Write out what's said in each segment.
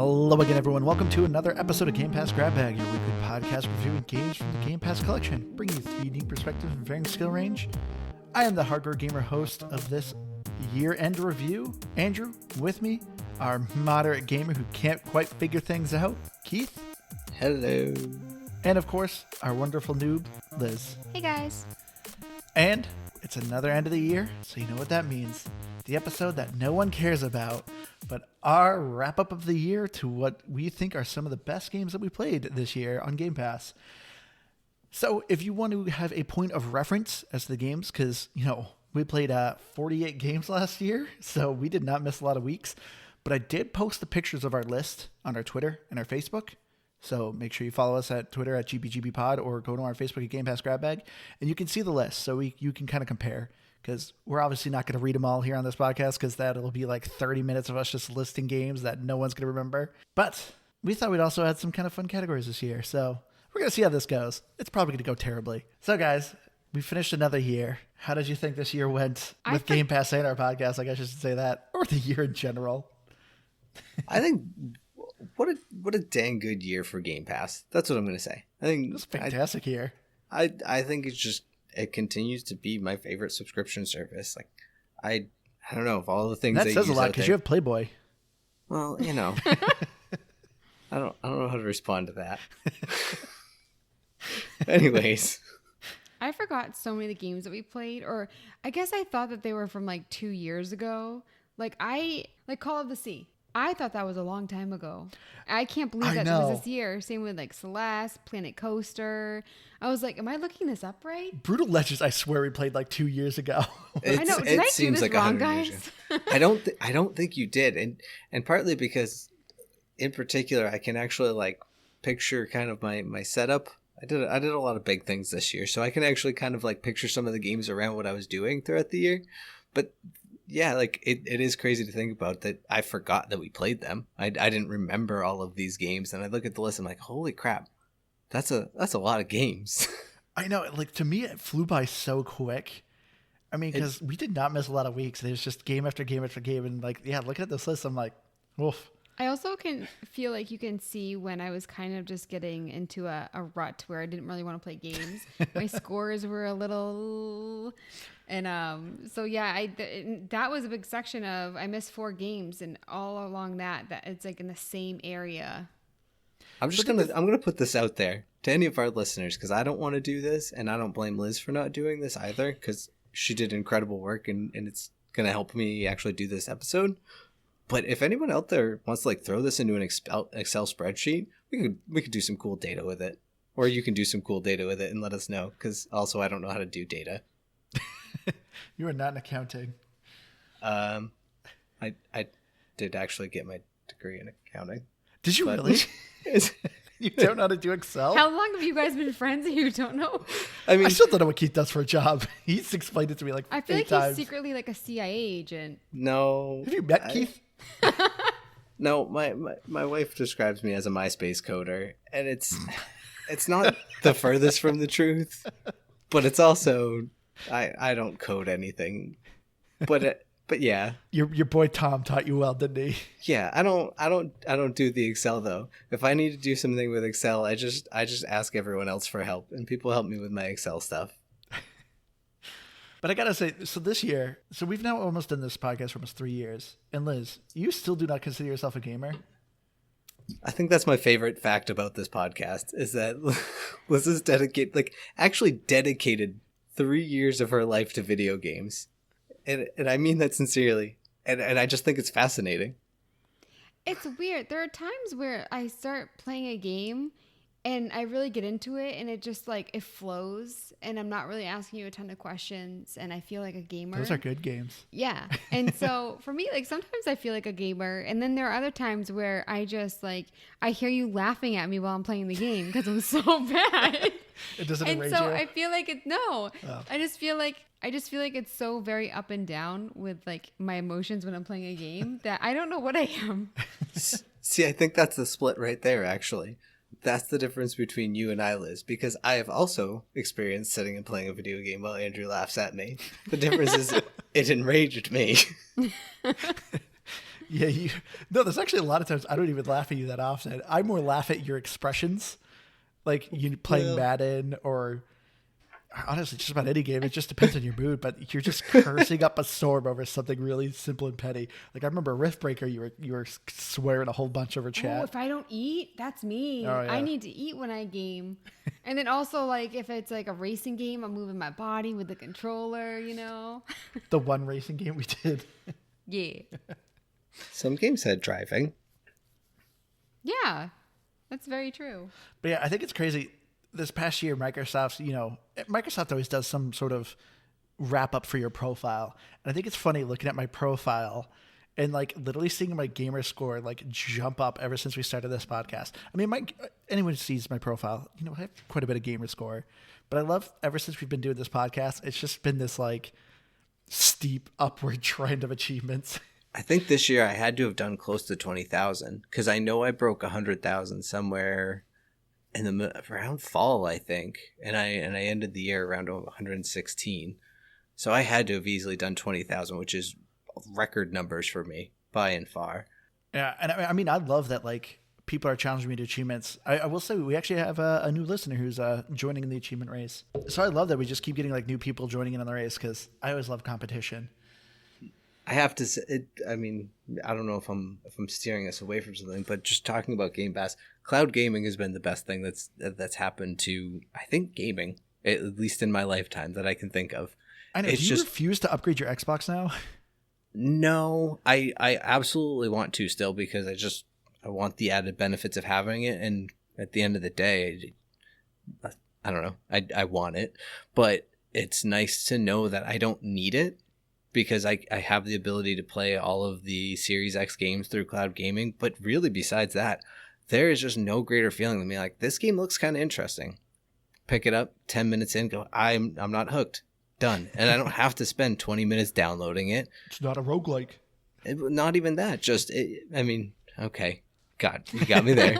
Hello again, everyone. Welcome to another episode of Game Pass Grab Bag, your weekly podcast reviewing games from the Game Pass collection, bringing you 3 unique perspectives and varying skill range. I am the hardcore gamer host of this year-end review, Andrew. With me, our moderate gamer who can't quite figure things out, Keith. Hello. And of course, our wonderful noob, Liz. Hey guys. And it's another end of the year, so you know what that means. The episode that no one cares about, but our wrap-up of the year to what we think are some of the best games that we played this year on Game Pass. So if you want to have a point of reference as to the games, because, we played 48 games last year, so we did not miss a lot of weeks. But I did post the pictures of our list on our Twitter and our Facebook. So make sure you follow us at Twitter at GBGBpod or go to our Facebook at Game Pass Grab Bag, and you can see the list so you can kind of compare. Because we're obviously not going to read them all here on this podcast because that'll be like 30 minutes of us just listing games that no one's going to remember. But we thought we'd also add some kind of fun categories this year. So we're going to see how this goes. It's probably going to go terribly. So guys, we finished another year. How did you think this year went with Game Pass and our podcast? I guess I should say that. Or the year in general. I think what a dang good year for Game Pass. That's what I'm going to say. I think it was a fantastic year. I think it continues to be my favorite subscription service. Like, I don't know if all the things that says a lot because you have Playboy. Well, I don't know how to respond to that. Anyways, I forgot so many of the games that we played, or I guess I thought that they were from like 2 years ago. Like Call of the Sea. I thought that was a long time ago. I can't believe that it was this year. Same with like Celeste, Planet Coaster. I was like, am I looking this up right? Brutal Legends, I swear we played like 2 years ago. I know. Did I do this wrong, guys? I don't think you did. And partly because in particular, I can actually like picture kind of my setup. I did a lot of big things this year. So I can actually kind of like picture some of the games around what I was doing throughout the year. But yeah, like it is crazy to think about that I forgot that we played them. I didn't remember all of these games, and I look at the list and I'm like, holy crap, that's a lot of games. I know, like to me it flew by so quick. I mean, because we did not miss a lot of weeks. There's just game after game after game, and like, yeah, looking at this list, I'm like, woof. I also can feel like you can see when I was kind of just getting into a rut where I didn't really want to play games. My scores were a little... And so yeah, that was a big section of I missed 4 games, and all along that it's like in the same area. I'm gonna put this out there to any of our listeners because I don't want to do this, and I don't blame Liz for not doing this either because she did incredible work, and it's gonna help me actually do this episode. But if anyone out there wants to like throw this into an Excel spreadsheet, we could do some cool data with it, or you can do some cool data with it and let us know because also I don't know how to do data. You are not in accounting. I did actually get my degree in accounting. Did you really? You don't know how to do Excel? How long have you guys been friends and you don't know? I mean, I still don't know what Keith does for a job. He's explained it to me like 8 times. I feel like he's secretly like a CIA agent. No. Have you met Keith? No, my wife describes me as a MySpace coder, and it's not the furthest from the truth, but it's also I don't code anything, but yeah. Your boy Tom taught you well, didn't he? Yeah, I don't do the Excel though. If I need to do something with Excel, I just ask everyone else for help, and people help me with my Excel stuff. But I gotta say, so this year, so we've now almost done this podcast for almost 3 years, and Liz, you still do not consider yourself a gamer? I think that's my favorite fact about this podcast is that Liz is dedicated 3 years of her life to video games. And I mean that sincerely. And I just think it's fascinating. It's weird. There are times where I start playing a game and I really get into it and it just like it flows and I'm not really asking you a ton of questions and I feel like a gamer. Those are good games. Yeah. And so for me, like sometimes I feel like a gamer, and then there are other times where I just like I hear you laughing at me while I'm playing the game because I'm so bad. It doesn't enrage you. And so you? I feel like I just feel like it's so very up and down with like my emotions when I'm playing a game that I don't know what I am. See, I think that's the split right there, actually. That's the difference between you and I, Liz, because I have also experienced sitting and playing a video game while Andrew laughs at me. The difference is it enraged me. Yeah, no, there's actually a lot of times I don't even laugh at you that often. I more laugh at your expressions, like you playing Madden or honestly just about any game. It just depends on your mood, but you're just cursing up a storm over something really simple and petty. Like I remember Riftbreaker, you were swearing a whole bunch over chat. Oh, if I don't eat, that's me. Oh, yeah. I need to eat when I game. And then also, like, if it's like a racing game, I'm moving my body with the controller, you know? The one racing game we did. Yeah. Some games had driving. Yeah, that's very true. But yeah, I think it's crazy. This past year, Microsoft always does some sort of wrap up for your profile. And I think it's funny looking at my profile and like literally seeing my gamer score like jump up ever since we started this podcast. I mean, anyone sees my profile, you know, I have quite a bit of gamer score, but I love ever since we've been doing this podcast, it's just been this like steep upward trend of achievements. I think this year I had to have done close to 20,000 because I know I broke 100,000 somewhere around fall, I think, and I ended the year around 116. So I had to have easily done 20,000, which is record numbers for me by and far. Yeah, and I mean, I love that like people are challenging me to achievements. I will say we actually have a new listener who's joining in the achievement race. So I love that we just keep getting like new people joining in on the race because I always love competition. I have to say, I mean, I don't know if I'm steering us away from something, but just talking about Game Pass, cloud gaming has been the best thing that's happened to, I think, gaming, at least in my lifetime that I can think of. I know. Do you refuse to upgrade your Xbox now? No, I absolutely want to still because I want the added benefits of having it, and at the end of the day, I don't know, I want it, but it's nice to know that I don't need it. Because I have the ability to play all of the Series X games through cloud gaming. But really, besides that, there is just no greater feeling than me. Like, this game looks kind of interesting. Pick it up, 10 minutes in, go, I'm not hooked. Done. And I don't have to spend 20 minutes downloading it. It's not a roguelike. Not even that. Okay. God, you got me there.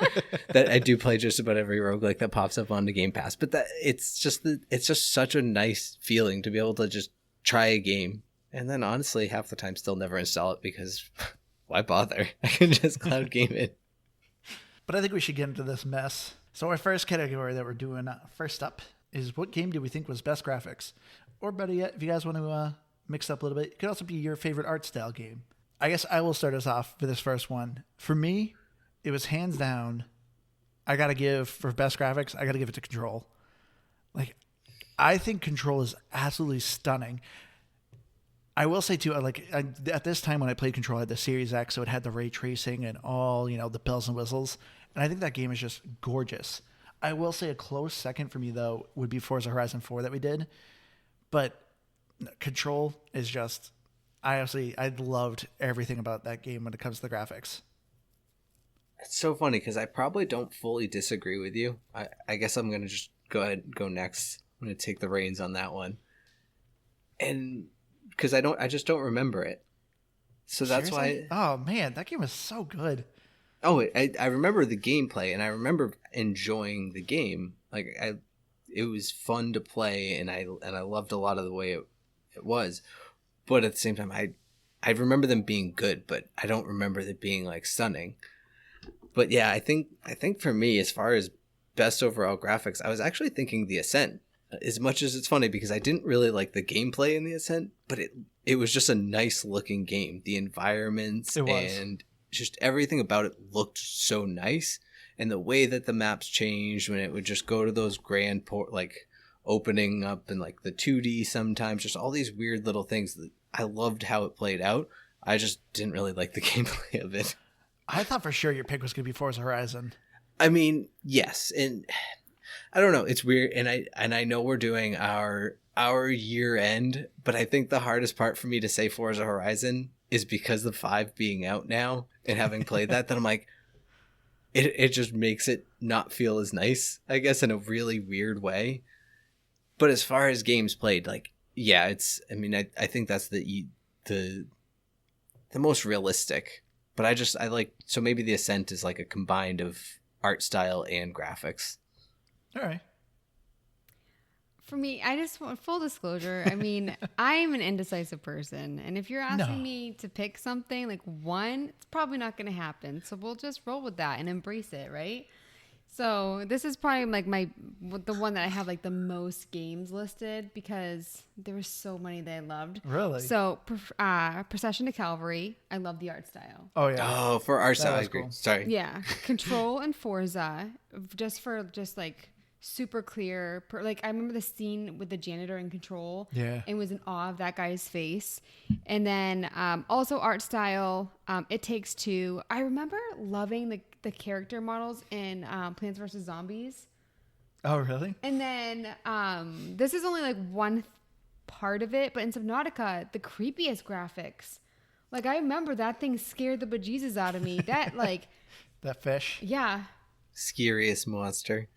That I do play just about every roguelike that pops up on the Game Pass. But it's just such a nice feeling to be able to just try a game. And then honestly, half the time still never install it because why bother? I can just cloud game it. But I think we should get into this mess. So our first category that we're doing first up is what game do we think was best graphics? Or better yet, if you guys want to mix up a little bit, it could also be your favorite art style game. I guess I will start us off for this first one. For me, it was hands down, for best graphics, I got to give it to Control. Like, I think Control is absolutely stunning. I will say too, at this time when I played Control, I had the Series X, so it had the ray tracing and all, the bells and whistles. And I think that game is just gorgeous. I will say a close second for me, though, would be Forza Horizon 4 that we did. But Control is just, I loved everything about that game when it comes to the graphics. It's so funny because I probably don't fully disagree with you. I guess I'm going to just go ahead and go next. I'm going to take the reins on that one. And because I just don't remember it. So that's Seriously? why. Oh man, that game was so good. Oh, I remember the gameplay, and I remember enjoying the game. Like it was fun to play, and I loved a lot of the way it was. But at the same time, I remember them being good, but I don't remember it being like stunning. But yeah, I think for me, as far as best overall graphics, I was actually thinking The Ascent. As much as it's funny because I didn't really like the gameplay in The Ascent, but it was just a nice looking game. The environments and just everything about it looked so nice. And the way that the maps changed when it would just go to those grand opening up and like the 2D sometimes, just all these weird little things. I loved how it played out. I just didn't really like the gameplay of it. I thought for sure your pick was going to be Forza Horizon. I mean, yes, and I don't know. It's weird, and I know we're doing our year end, but I think the hardest part for me to say Forza Horizon is because the 5 being out now and having played that I'm like, it just makes it not feel as nice, I guess, in a really weird way. But as far as games played, like, yeah, it's. I mean, I think that's the most realistic. But I like, so maybe The Ascent is like a combined of art style and graphics. All right. For me, I just want full disclosure. I mean, I'm an indecisive person. And if you're asking me to pick something, like one, it's probably not going to happen. So we'll just roll with that and embrace it, right? So this is probably like the one that I have like the most games listed because there were so many that I loved. Really? So Procession to Calvary, I love the art style. Oh yeah. Oh, for our side, I was agree. cool. Sorry. Yeah, Control and Forza, just like super clear. Like I remember the scene with the janitor in Control. Yeah. And was in awe of that guy's face. And then also art style. It Takes Two. I remember loving the character models in Plants vs Zombies. Oh really? And then this is only like one part of it, but in Subnautica, the creepiest graphics. Like I remember that thing scared the bejesus out of me. That like That fish. yeah. Scariest monster.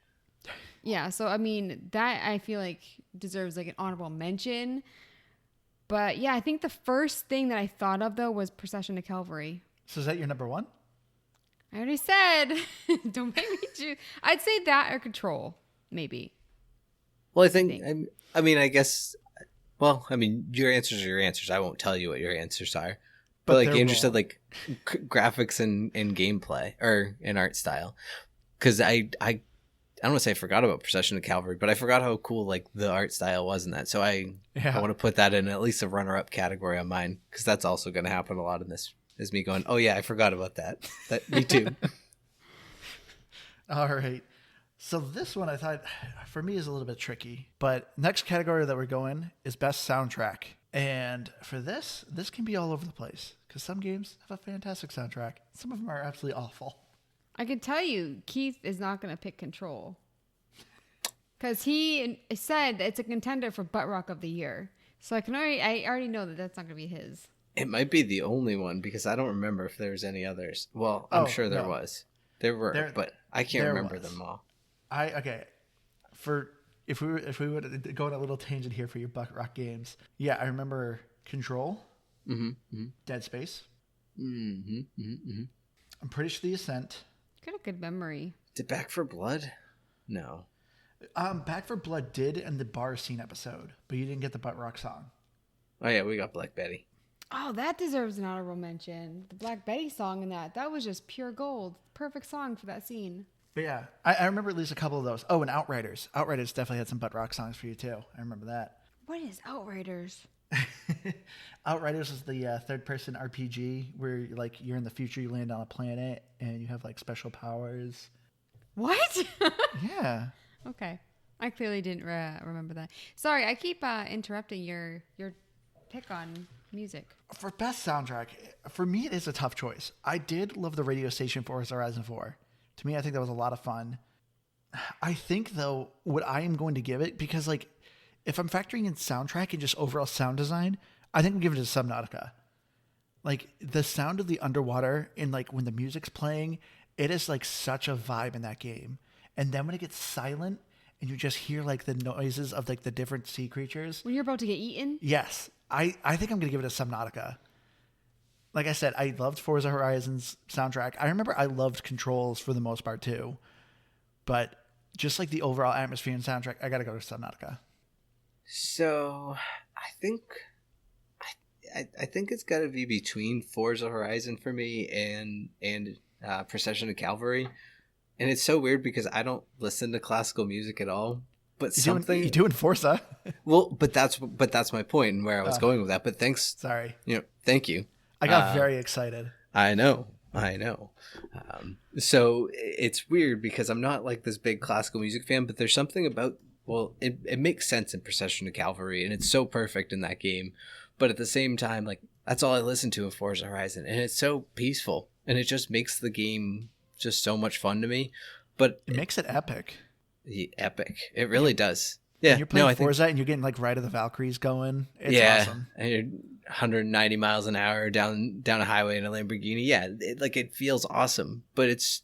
Yeah, so I mean that I feel like deserves like an honorable mention. But yeah, I think the first thing that I thought of though was Procession to Calvary. So is that your number one? I already said, don't make me choose. I'd say that or Control, maybe. Well, I mean, I guess. Well, I mean, your answers are your answers. I won't tell you what your answers are. But like they're Andrew wrong. said, like graphics and gameplay or in art style, because I don't want to say I forgot about Procession to Calvary, but I forgot how cool like the art style was in that. So I want to put that in at least a runner-up category on mine because that's also going to happen a lot in this. Is me going, oh yeah, I forgot about that. Me too. All right. So this one I thought for me is a little bit tricky, but next category that we're going is best soundtrack. And for this can be all over the place because some games have a fantastic soundtrack. Some of them are absolutely awful. I can tell you, Keith is not going to pick Control. Because he said that it's a contender for Butt Rock of the Year. So I already know that that's not going to be his. It might be the only one because I don't remember if there was any others. Well, I'm sure there was. There were, but I can't remember them all. For if we would go on a little tangent here for your Butt Rock games, yeah, I remember Control, Dead Space. I'm pretty sure The Ascent. Got a good memory. Did Back for Blood? No. Back for Blood did in the bar scene episode, but you didn't get the Butt Rock song. Oh yeah, we got Black Betty. Oh, that deserves an honorable mention. The Black Betty song in that was just pure gold. Perfect song for that scene. But yeah, I remember at least a couple of those. Oh, and Outriders. Outriders definitely had some Butt Rock songs for you too. I remember that. What is Outriders? Outriders is the third-person RPG where like you're in the future, you land on a planet, and you have like special powers. What? Yeah. Okay. I clearly didn't remember that. Sorry, I keep interrupting your pick on music. For best soundtrack, for me it is a tough choice. I did love the radio station for Horizon 4. To me, I think that was a lot of fun. I think though, what I am going to give it, because like if I'm factoring in soundtrack and just overall sound design, I think I'm giving it to Subnautica. Like the sound of the underwater and like when the music's playing, it is like such a vibe in that game. And then when it gets silent and you just hear like the noises of like the different sea creatures. When you're about to get eaten? Yes. I think I'm going to give it a Subnautica. Like I said, I loved Forza Horizon's soundtrack. I remember I loved Controls for the most part too. But just like the overall atmosphere and soundtrack, I got to go to Subnautica. So I think it's got to be between Forza Horizon for me and Procession to Calvary. And it's so weird because I don't listen to classical music at all. But You do in Forza. Well, but that's my point and where I was going with that. But thanks. Sorry. Thank you. I got very excited. I know. So it's weird because I'm not like this big classical music fan, but there's something about, well, it makes sense in Procession to Calvary and it's so perfect in that game. But at the same time, like that's all I listen to in Forza Horizon and it's so peaceful and it just makes the game just so much fun to me. But It makes it epic. Epic. It really does. Yeah. You're playing Forza and you're getting like Ride of the Valkyries going. It's awesome. And you're 190 miles an hour down a highway in a Lamborghini. Yeah, it feels awesome. But it's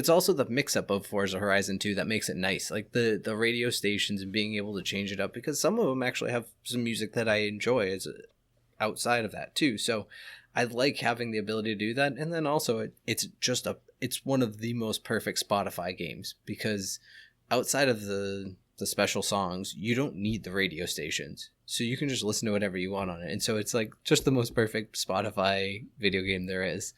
also the mix-up of Forza Horizon 2 that makes it nice. Like the radio stations and being able to change it up because some of them actually have some music that I enjoy as outside of that too. So I like having the ability to do that. And then also it's one of the most perfect Spotify games because outside of the the special songs, you don't need the radio stations. So you can just listen to whatever you want on it. And so it's like just the most perfect Spotify video game there is.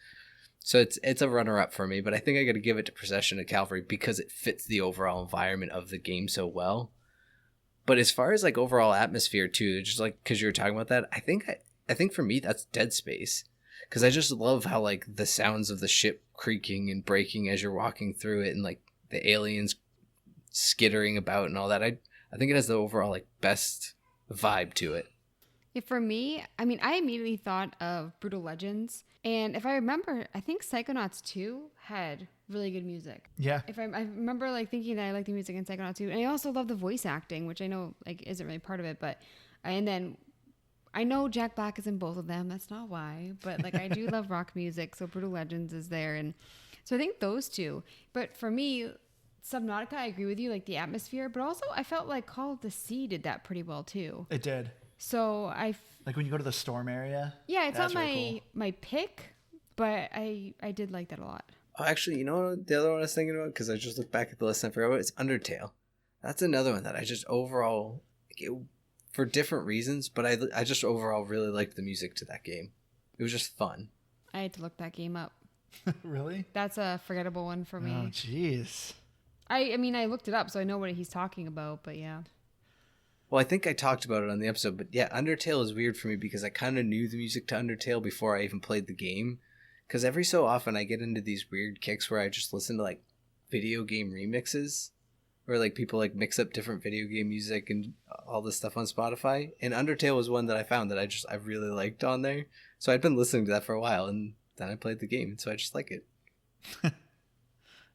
So it's a runner-up for me, but I think I got to give it to Procession of Calvary because it fits the overall environment of the game so well. But as far as like overall atmosphere too, just like because you were talking about that, I think for me that's Dead Space, because I just love how like the sounds of the ship creaking and breaking as you're walking through it, and like the aliens skittering about and all that. I think it has the overall like best vibe to it. Yeah, for me, I mean, I immediately thought of Brutal Legends. And if I remember, I think Psychonauts 2 had really good music. Yeah. I remember like thinking that I liked the music in Psychonauts 2. And I also love the voice acting, which I know like isn't really part of it. But, and then I know Jack Black is in both of them. That's not why. But like I do love rock music. So Brutal Legends is there. And so I think those two. But for me, Subnautica, I agree with you, like the atmosphere. But also I felt like Call of the Sea did that pretty well too. It did. So like when you go to the storm area. Yeah, it's not really cool. my pick, but I did like that a lot. Oh, actually, you know what the other one I was thinking about? Because I just looked back at the list and I forgot about it. It's Undertale. That's another one that I just overall, for different reasons, but I just overall really liked the music to that game. It was just fun. I had to look that game up. Really? That's a forgettable one for me. Oh, jeez. I mean, I looked it up, so I know what he's talking about, but yeah. Well, I think I talked about it on the episode, but yeah, Undertale is weird for me because I kind of knew the music to Undertale before I even played the game. Because every so often I get into these weird kicks where I just listen to like video game remixes, where like people like mix up different video game music and all this stuff on Spotify. And Undertale was one that I found that I really liked on there. So I'd been listening to that for a while, and then I played the game, and so I just like it.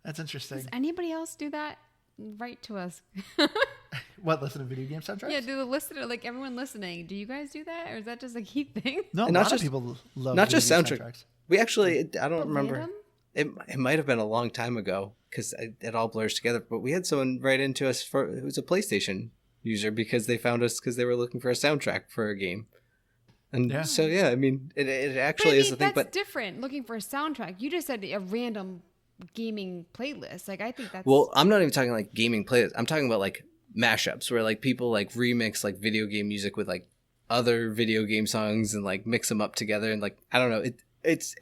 That's interesting. Does anybody else do that? Write to us. What, listen to video game soundtracks? Yeah, do the listener, like everyone listening, do you guys do that? Or is that just a Keith thing? No, And a not lot just- of people love not video just game soundtracks. We actually, I don't But remember. random? It might have been a long time ago because it all blurs together. But we had someone write into us who was a PlayStation user because they found us because they were looking for a soundtrack for a game. And Yeah. so, yeah, I mean, it But actually I mean, is the thing. that's But different, looking for a soundtrack. You just said a random gaming playlist. Like, I think that's... well, I'm not even talking like gaming playlists. I'm talking about like mashups where like people like remix like video game music with like other video game songs and like mix them up together. And like, I don't know, it's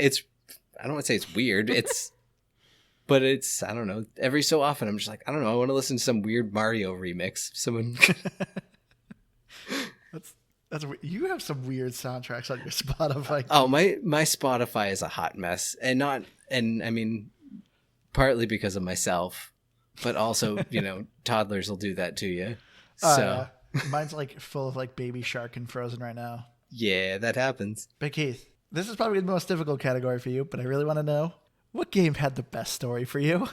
I don't want to say it's weird. But it's, I don't know, every so often I'm just like, I don't know, I want to listen to some weird Mario remix. Someone You have some weird soundtracks on your Spotify. Oh, my Spotify is a hot mess. And I mean partly because of myself, but also, toddlers will do that to you. So mine's like full of like Baby Shark and Frozen right now. yeah, that happens. But Keith, this is probably the most difficult category for you, but I really want to know, what game had the best story for you?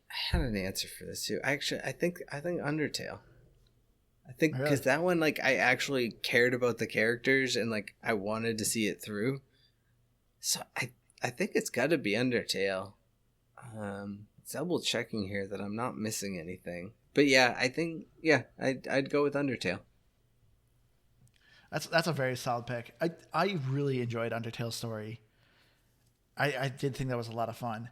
I had an answer for this too. Actually, I think Undertale. I think Really? because that one, like, I actually cared about the characters and like I wanted to see it through. So I think it's got to be Undertale. Double checking here that I'm not missing anything. But yeah, I think I'd go with Undertale. That's a very solid pick. I really enjoyed Undertale's story. I did think that was a lot of fun.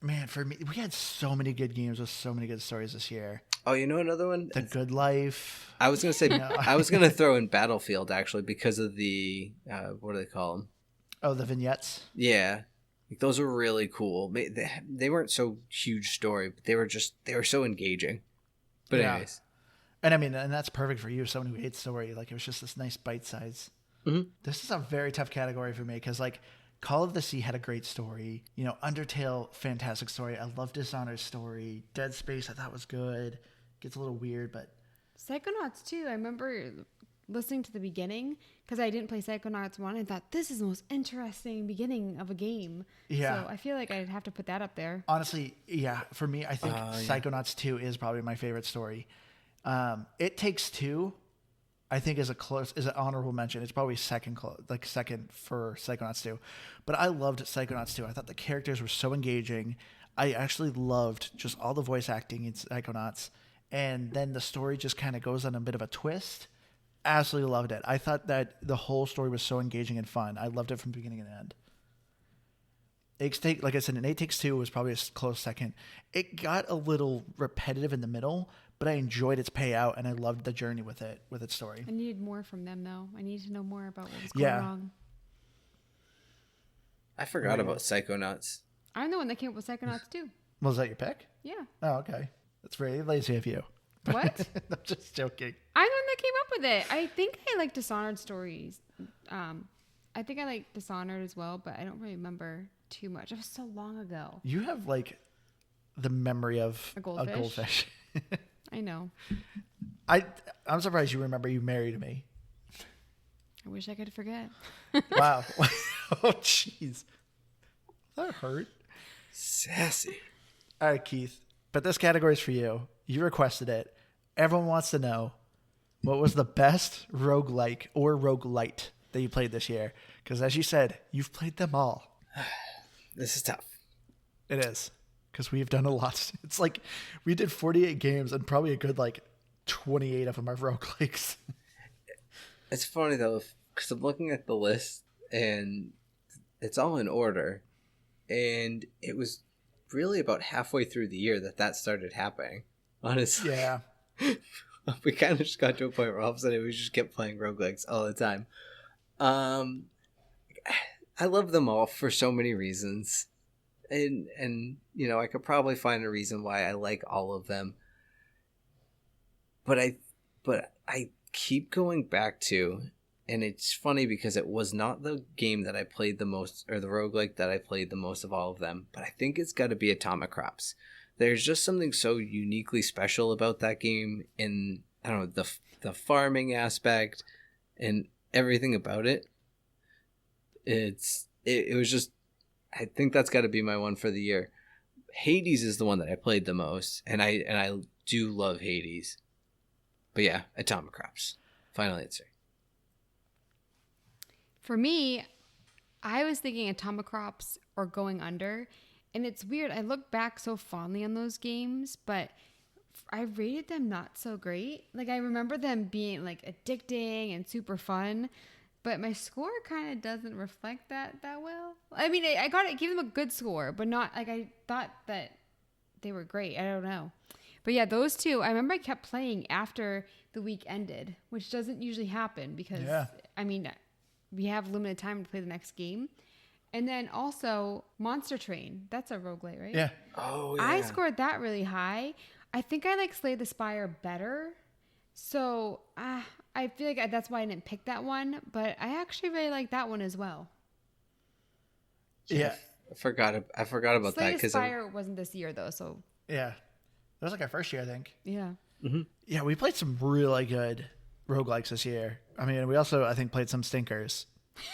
Man, for me, we had so many good games with so many good stories this year. Oh, you know another one? The Good Life. I was gonna say No. I was gonna throw in Battlefield actually because of the what do they call them? Oh, the vignettes. Yeah, like, those were really cool. They weren't so huge story, but they were so engaging. But Yeah. anyways, And I mean, and that's perfect for you, someone who hates story. Like, it was just this nice bite size. Mhm. This is a very tough category for me because, like, Call of the Sea had a great story. Undertale, fantastic story. I love Dishonored's story. Dead Space, I thought was good. Gets a little weird, but Psychonauts 2, I remember listening to the beginning because I didn't play Psychonauts 1 and thought this is the most interesting beginning of a game. Yeah. So I feel like I'd have to put that up there. honestly, yeah, for me, I think Yeah. Psychonauts 2 is probably my favorite story. It Takes Two, I think, is an honorable mention. It's probably second for Psychonauts 2. But I loved Psychonauts 2. I thought the characters were so engaging. I actually loved just all the voice acting in Psychonauts. And then the story just kind of goes on a bit of a twist. Absolutely loved it. I thought that the whole story was so engaging and fun. I loved it from beginning to end. Like I said, and It Takes Two was probably a close second. It got a little repetitive in the middle, but I enjoyed its payout and I loved the journey with its story. I needed more from them, though. I needed to know more about what was going wrong. I forgot about Psychonauts. I'm the one that came up with Psychonauts too. Was that your pick? Yeah. Oh, okay. That's very lazy of you. What? I'm just joking. I'm the one that came up with it. I think I like Dishonored stories. I think I like Dishonored as well, but I don't really remember too much. It was so long ago. You have like the memory of A goldfish. I know. I'm surprised you remember you married me. I wish I could forget. Wow. Oh, jeez. That hurt. Sassy. All right, Keith. But this category is for you. You requested it. Everyone wants to know what was the best roguelike or roguelite that you played this year? Because as you said, you've played them all. This is tough. It is. Because we've done a lot. It's like we did 48 games and probably a good like 28 of them are roguelikes. It's funny though, because I'm looking at the list and it's all in order. And it was really about halfway through the year that started happening. Honestly. Yeah. We kind of just got to a point where all of a sudden we just kept playing roguelikes all the time. I love them all for so many reasons. And you know, I could probably find a reason why I like all of them. But I keep going back to, and it's funny because it was not the game that I played the most, or the roguelike that I played the most of all of them, but I think it's got to be Atomic Crops. There's just something so uniquely special about that game in, I don't know, the farming aspect and everything about it. It was just, I think that's got to be my one for the year. Hades is the one that I played the most, and I do love Hades. But yeah, Atomic Crops. Final answer. For me, I was thinking Atomic Crops or Going Under. And it's weird. I look back so fondly on those games, but I rated them not so great. Like, I remember them being, like, addicting and super fun. But my score kind of doesn't reflect that well. I mean, I gave them a good score, but not, like, I thought that they were great. I don't know. But yeah, those two, I remember I kept playing after the week ended, which doesn't usually happen because, I mean, we have limited time to play the next game. And then also Monster Train. That's a roguelite, right? Yeah. Oh, yeah. I scored that really high. I think I like Slay the Spire better. So I feel like that's why I didn't pick that one. But I actually really like that one as well. Yeah. I forgot about Slay that. the Spire wasn't this year, though. So Yeah. That was like our first year, I think. yeah. Mm-hmm. Yeah, we played some really good roguelikes this year. I mean, we also, I think, played some stinkers.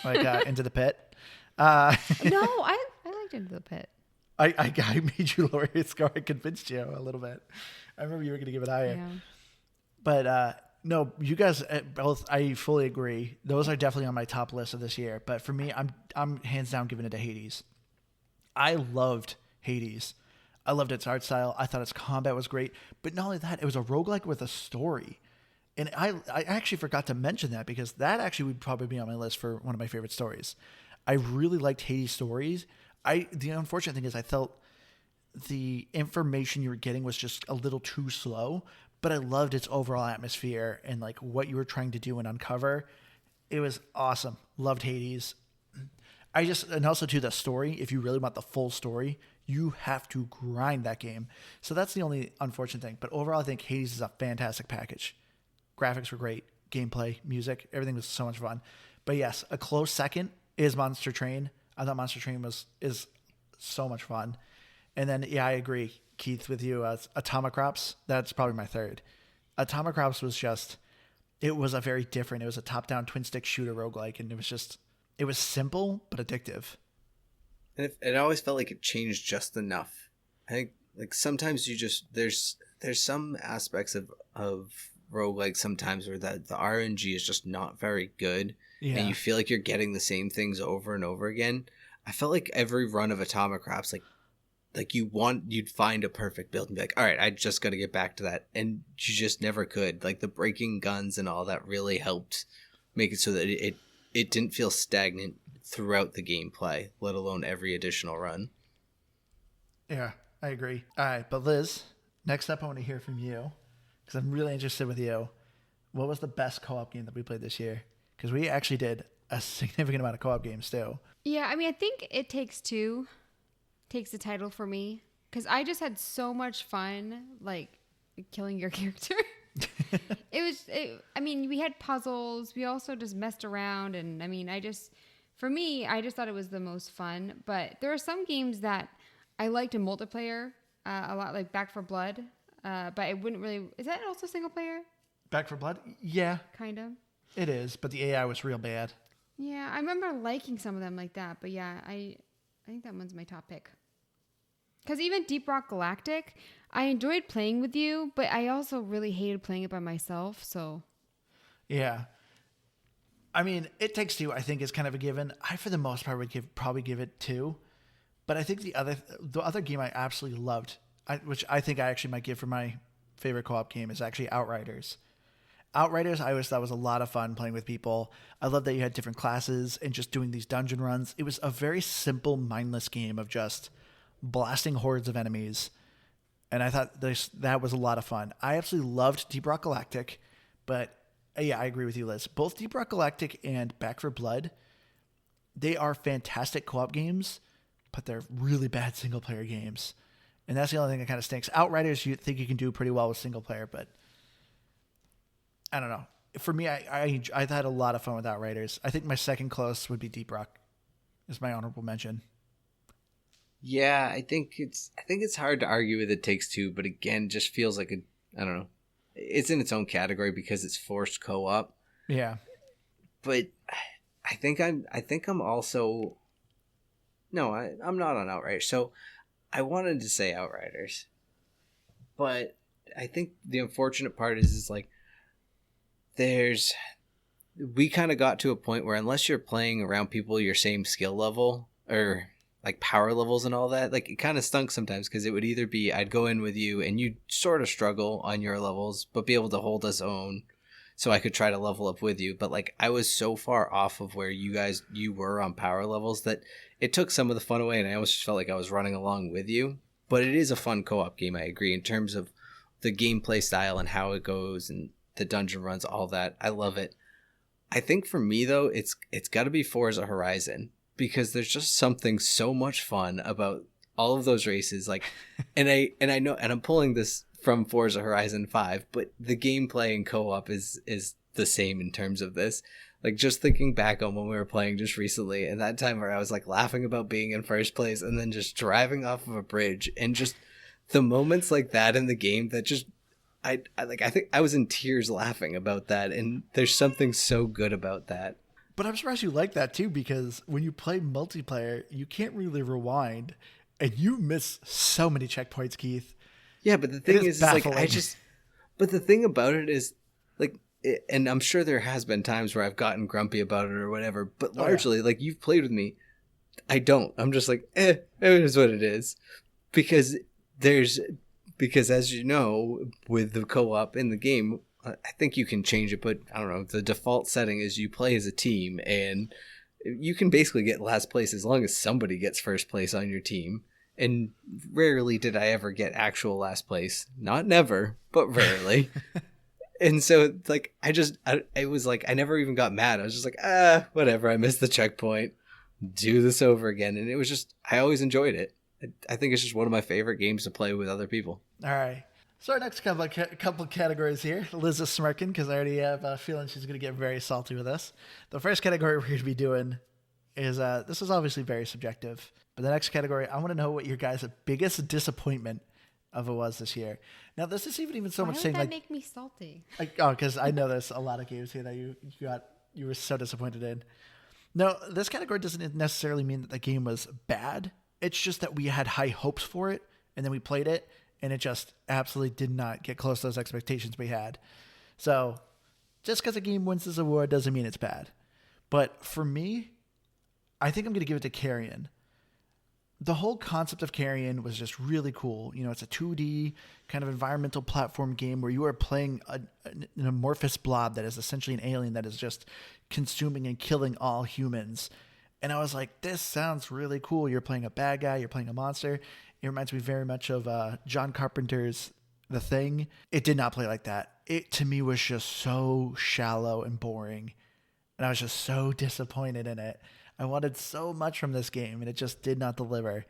Like Into the Pit. No, I liked Into the Pit. I made you lower your score. I convinced you a little bit. I remember you were going to give it higher. Yeah. But no, you guys both, I fully agree. Those are definitely on my top list of this year. But for me, I'm hands down giving it to Hades. I loved Hades. I loved its art style. I thought its combat was great. But not only that, it was a roguelike with a story. And I actually forgot to mention that because that actually would probably be on my list for one of my favorite stories. I really liked Hades' stories. The unfortunate thing is I felt the information you were getting was just a little too slow, but I loved its overall atmosphere and like what you were trying to do and uncover. It was awesome. Loved Hades. And also to the story, if you really want the full story, you have to grind that game. So that's the only unfortunate thing. But overall, I think Hades is a fantastic package. Graphics were great. Gameplay, music, everything was so much fun. But yes, a close second is Monster Train. I thought Monster Train is so much fun. And then, yeah, I agree, Keith, with you. Atomic Crops, that's probably my third. Atomic Crops was it was a very different, it was a top-down twin-stick shooter roguelike, and it was simple but addictive. And it always felt like it changed just enough. I think, like, sometimes there's some aspects of roguelike sometimes where the RNG is just not very good. Yeah. And you feel like you're getting the same things over and over again. I felt like every run of Atomic Crops, like you'd find a perfect build and be like, all right, I just got to get back to that. And you just never could. Like the breaking guns and all that really helped make it so that it didn't feel stagnant throughout the gameplay, let alone every additional run. Yeah, I agree. All right, but Liz, next up I want to hear from you because I'm really interested with you. What was the best co-op game that we played this year? Because we actually did a significant amount of co-op games too. Yeah, I mean, I think It Takes Two takes the title for me because I just had so much fun, like killing your character. I mean, we had puzzles. We also just messed around, and I mean, for me, I just thought it was the most fun. But there are some games that I liked in multiplayer a lot, like Back for Blood. But I wouldn't really. Is that also single player? Back for Blood? Yeah, Kind of. it is, but the AI was real bad. Yeah, I remember liking some of them like that. But yeah, I think that one's my top pick. Because even Deep Rock Galactic, I enjoyed playing with you, but I also really hated playing it by myself. So, Yeah. I mean, It Takes Two, I think, is kind of a given. I, for the most part, would probably give it 2. But I think the other game I absolutely loved, which I think I actually might give for my favorite co-op game, is actually Outriders. Outriders, I always thought was a lot of fun playing with people. I love that you had different classes and just doing these dungeon runs. It was a very simple, mindless game of just blasting hordes of enemies. And I thought that was a lot of fun. I absolutely loved Deep Rock Galactic, but yeah, I agree with you, Liz. Both Deep Rock Galactic and Back for Blood, they are fantastic co-op games, but they're really bad single-player games. And that's the only thing that kind of stinks. Outriders, you think you can do pretty well with single-player, but I don't know. For me, I had a lot of fun with Outriders. I think my second close would be Deep Rock, is my honorable mention. Yeah, I think it's hard to argue with It Takes Two, but again, just feels like I don't know. It's in its own category because it's forced co-op. Yeah. But I think I'm also no, I'm not on Outriders. So I wanted to say Outriders, but I think the unfortunate part is like we kind of got to a point where unless you're playing around people your same skill level or like power levels and all that, like it kind of stunk sometimes because it would either be I'd go in with you and you'd sort of struggle on your levels but be able to hold us own so I could try to level up with you, but like I was so far off of where you were on power levels that it took some of the fun away, and I almost just felt like I was running along with you. But it is a fun co-op game, I agree, in terms of the gameplay style and how it goes and the dungeon runs, all that. I love it. I think for me though, it's got to be Forza Horizon, because there's just something so much fun about all of those races. Like, and I know, and I'm pulling this from Forza Horizon 5, but the gameplay in co-op is the same in terms of this. Like, just thinking back on when we were playing just recently, and that time where I was like laughing about being in first place and then just driving off of a bridge, and just the moments like that in the game that just I think I was in tears laughing about that, and there's something so good about that. But I'm surprised you like that too, because when you play multiplayer, you can't really rewind, and you miss so many checkpoints, Keith. Yeah, but the thing is like baffling. but the thing about it is like, and I'm sure there has been times where I've gotten grumpy about it or whatever, but largely like you've played with me, I don't. I'm just like, it is what it is, because as you know, with the co-op in the game, I think you can change it, but I don't know. The default setting is you play as a team, and you can basically get last place as long as somebody gets first place on your team. And rarely did I ever get actual last place. Not never, but rarely. And so, like, it was like, I never even got mad. I was just like, whatever. I missed the checkpoint. Do this over again. And it was just, I always enjoyed it. I think it's just one of my favorite games to play with other people. All right. So our next couple categories here. Liz is smirking because I already have a feeling she's going to get very salty with us. The first category we're going to be doing is, this is obviously very subjective, but the next category, I want to know what your guys' biggest disappointment of it was this year. Now, this isn't even so much saying Why would like, that make me salty? because I know there's a lot of games here that you were so disappointed in. No, this category doesn't necessarily mean that the game was bad. It's just that we had high hopes for it, and then we played it, and it just absolutely did not get close to those expectations we had. So, just because a game wins this award doesn't mean it's bad. But for me, I think I'm going to give it to Carrion. The whole concept of Carrion was just really cool. You know, it's a 2D kind of environmental platform game where you are playing an amorphous blob that is essentially an alien that is just consuming and killing all humans. And I was like, this sounds really cool. You're playing a bad guy. You're playing a monster. It reminds me very much of John Carpenter's The Thing. It did not play like that. It, to me, was just so shallow and boring. And I was just so disappointed in it. I wanted so much from this game, and it just did not deliver.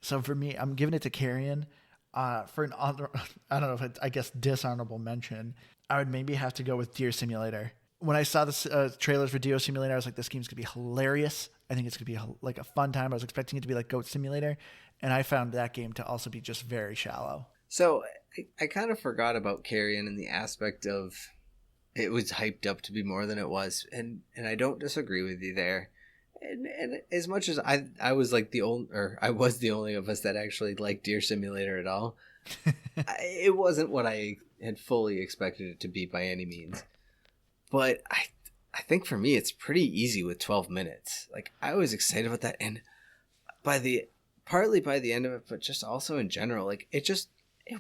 So for me, I'm giving it to Carrion. For an honor, I don't know if it's, I guess, dishonorable mention, I would maybe have to go with Deer Simulator. When I saw the trailers for Deer Simulator, I was like, this game's going to be hilarious. I think it's going to be like a fun time. I was expecting it to be like Goat Simulator, and I found that game to also be just very shallow. So I kind of forgot about Carrion in the aspect of it was hyped up to be more than it was, and I don't disagree with you there. And as much as I was like I was the only of us that actually liked Deer Simulator at all, it wasn't what I had fully expected it to be by any means. But I think for me, it's pretty easy with 12 minutes. Like, I was excited about that. And partly by the end of it, but just also in general, like, it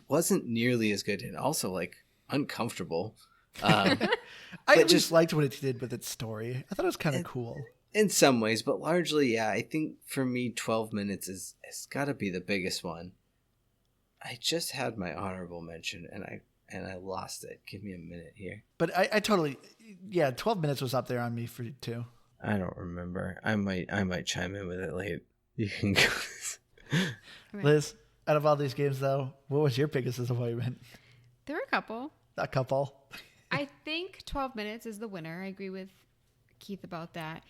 wasn't nearly as good and also, like, uncomfortable. I at least liked what it did with its story. I thought it was kind of cool. In some ways, but largely, yeah, I think for me, 12 minutes has got to be the biggest one. I just had my honorable mention, and I lost it. Give me a minute here. But I totally, 12 minutes was up there on me for too. I don't remember. I might chime in with it late. You can go. Liz, out of all these games, though, what was your biggest disappointment? There were a couple. A couple. I think 12 minutes is the winner. I agree with Keith about that.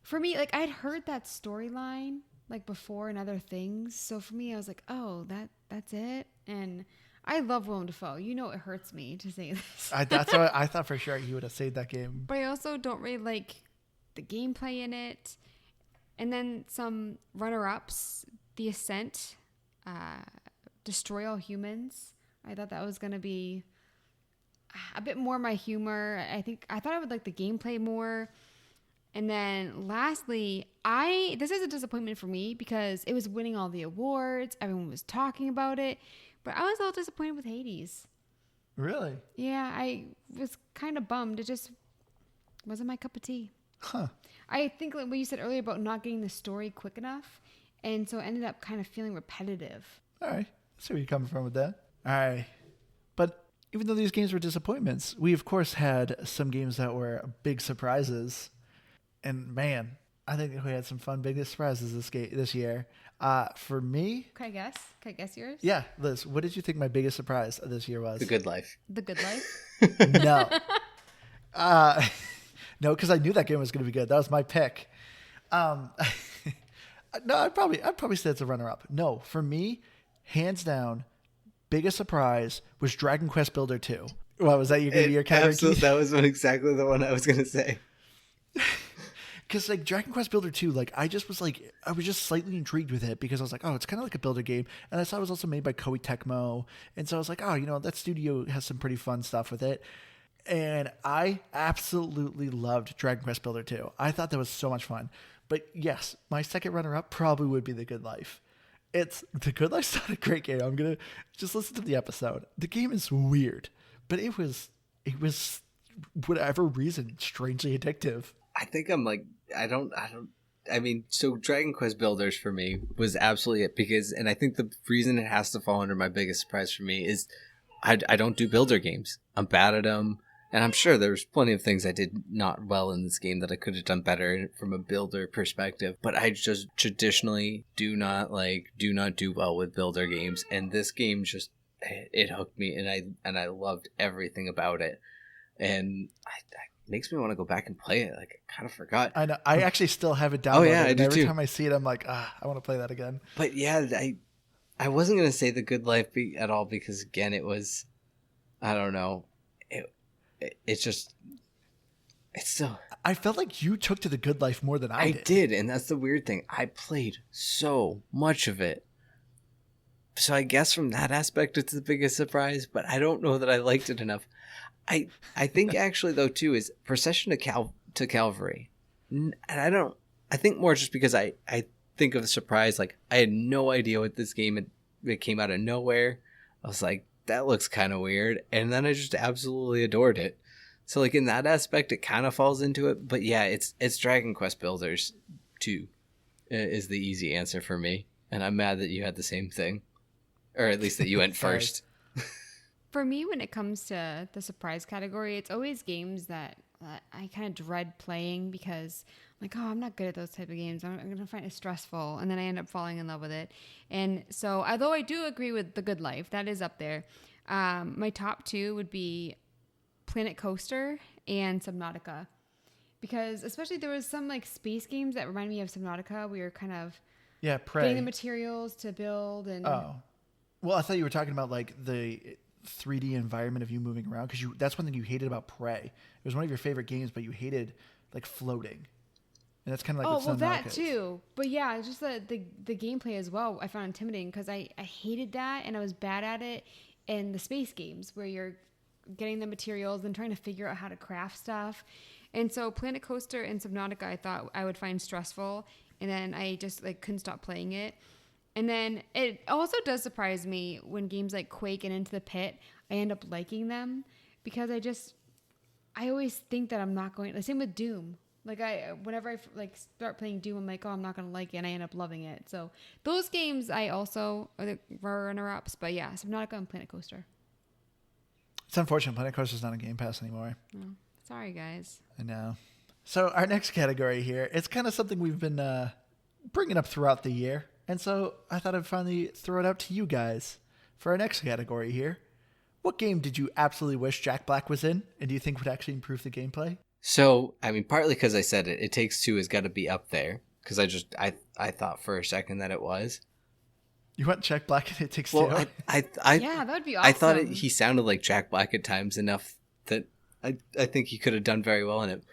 For me, like, I'd heard that storyline like before in other things. So for me, I was like, oh, that's it. And I love Willem Dafoe. You know, it hurts me to say this. That's what I thought for sure you would have saved that game. But I also don't really like the gameplay in it. And then some runner-ups, The Ascent, Destroy All Humans. I thought that was going to be a bit more my humor. I thought I would like the gameplay more. And then lastly, this is a disappointment for me because it was winning all the awards. Everyone was talking about it. But I was a little disappointed with Hades. Really? Yeah, I was kind of bummed. It just wasn't my cup of tea. Huh. I think like what you said earlier about not getting the story quick enough. And so it ended up kind of feeling repetitive. All right. I see where you're coming from with that. All right. But even though these games were disappointments, we, of course, had some games that were big surprises. And, man, I think we had some fun big surprises this year. For me... Can I guess yours? Yeah, Liz, what did you think my biggest surprise of this year was? The Good Life. The Good Life? No. No, because I knew that game was going to be good. That was my pick. No, I'd probably say it's a runner-up. No, for me, hands down, biggest surprise was Dragon Quest Builder 2. What, was that your category? That was exactly the one I was going to say. Because like Dragon Quest Builder 2, like I was just slightly intrigued with it because I was like, oh, it's kind of like a builder game. And I saw it was also made by Koei Tecmo. And so I was like, oh, that studio has some pretty fun stuff with it. And I absolutely loved Dragon Quest Builder 2. I thought that was so much fun. But yes, my second runner-up probably would be The Good Life. The Good Life's not a great game. I'm going to just listen to the episode. The game is weird, but it was whatever reason, strangely addictive. I think I'm like, so Dragon Quest Builders for me was absolutely it and I think the reason it has to fall under my biggest surprise for me is I don't do builder games. I'm bad at them. And I'm sure there's plenty of things I did not well in this game that I could have done better from a builder perspective. But I just traditionally do not do well with builder games. And this game it hooked me and I loved everything about it. And makes me want to go back and play it. Like, I kind of forgot. I know. I actually still have it downloaded. Oh, yeah, I do every too. time I see it, I'm like, I want to play that again. But yeah, I wasn't going to say The Good Life at all because, again, it was, I don't know. It's still... I felt like you took to The Good Life more than I did. I did, and that's the weird thing. I played so much of it. So I guess from that aspect, it's the biggest surprise, but I don't know that I liked it enough. I think actually though too is Procession to Calvary, and I think more just because I think of the surprise, like I had no idea what this game it came out of nowhere. I was like, that looks kind of weird, and then I just absolutely adored it. So like in that aspect, it kind of falls into it. But yeah, it's Dragon Quest Builders 2 is the easy answer for me. And I'm mad that you had the same thing. Or at least that you went Sorry. first. For me, when it comes to the surprise category, it's always games that I kind of dread playing because I'm like, oh, I'm not good at those type of games. I'm going to find it stressful. And then I end up falling in love with it. And so, although I do agree with The Good Life, that is up there. My top 2 would be Planet Coaster and Subnautica. Because especially there was some like space games that remind me of Subnautica. We were kind of getting the Prey. materials to build. And Oh. Well, I thought you were talking about like the 3D environment of you moving around because that's one thing you hated about Prey. It was one of your favorite games, but you hated like floating. And that's kind of like what that Subnautica is. too. But yeah, it's just the gameplay as well I found intimidating because I hated that and I was bad at it. And the space games where you're getting the materials and trying to figure out how to craft stuff. And so Planet Coaster and Subnautica I thought I would find stressful. And then I just like couldn't stop playing it. And then it also does surprise me when games like Quake and Into the Pit, I end up liking them because I always think that I'm not going, the same with Doom. Like whenever I like start playing Doom, I'm like, oh, I'm not going to like it. And I end up loving it. So those games I also are the runner-ups, but yeah, Subnautica and Planet Coaster. It's unfortunate. Planet Coaster's not on Game Pass anymore. Oh, sorry guys. I know. So our next category here, it's kind of something we've been bringing up throughout the year. And so I thought I'd finally throw it out to you guys for our next category here. What game did you absolutely wish Jack Black was in, and do you think would actually improve the gameplay? So, I mean, partly because I said it. It Takes Two has got to be up there. Because I thought for a second that it was. You want Jack Black and It Takes Two? Well, Yeah, that would be awesome. I thought he sounded like Jack Black at times enough that I think he could have done very well in it.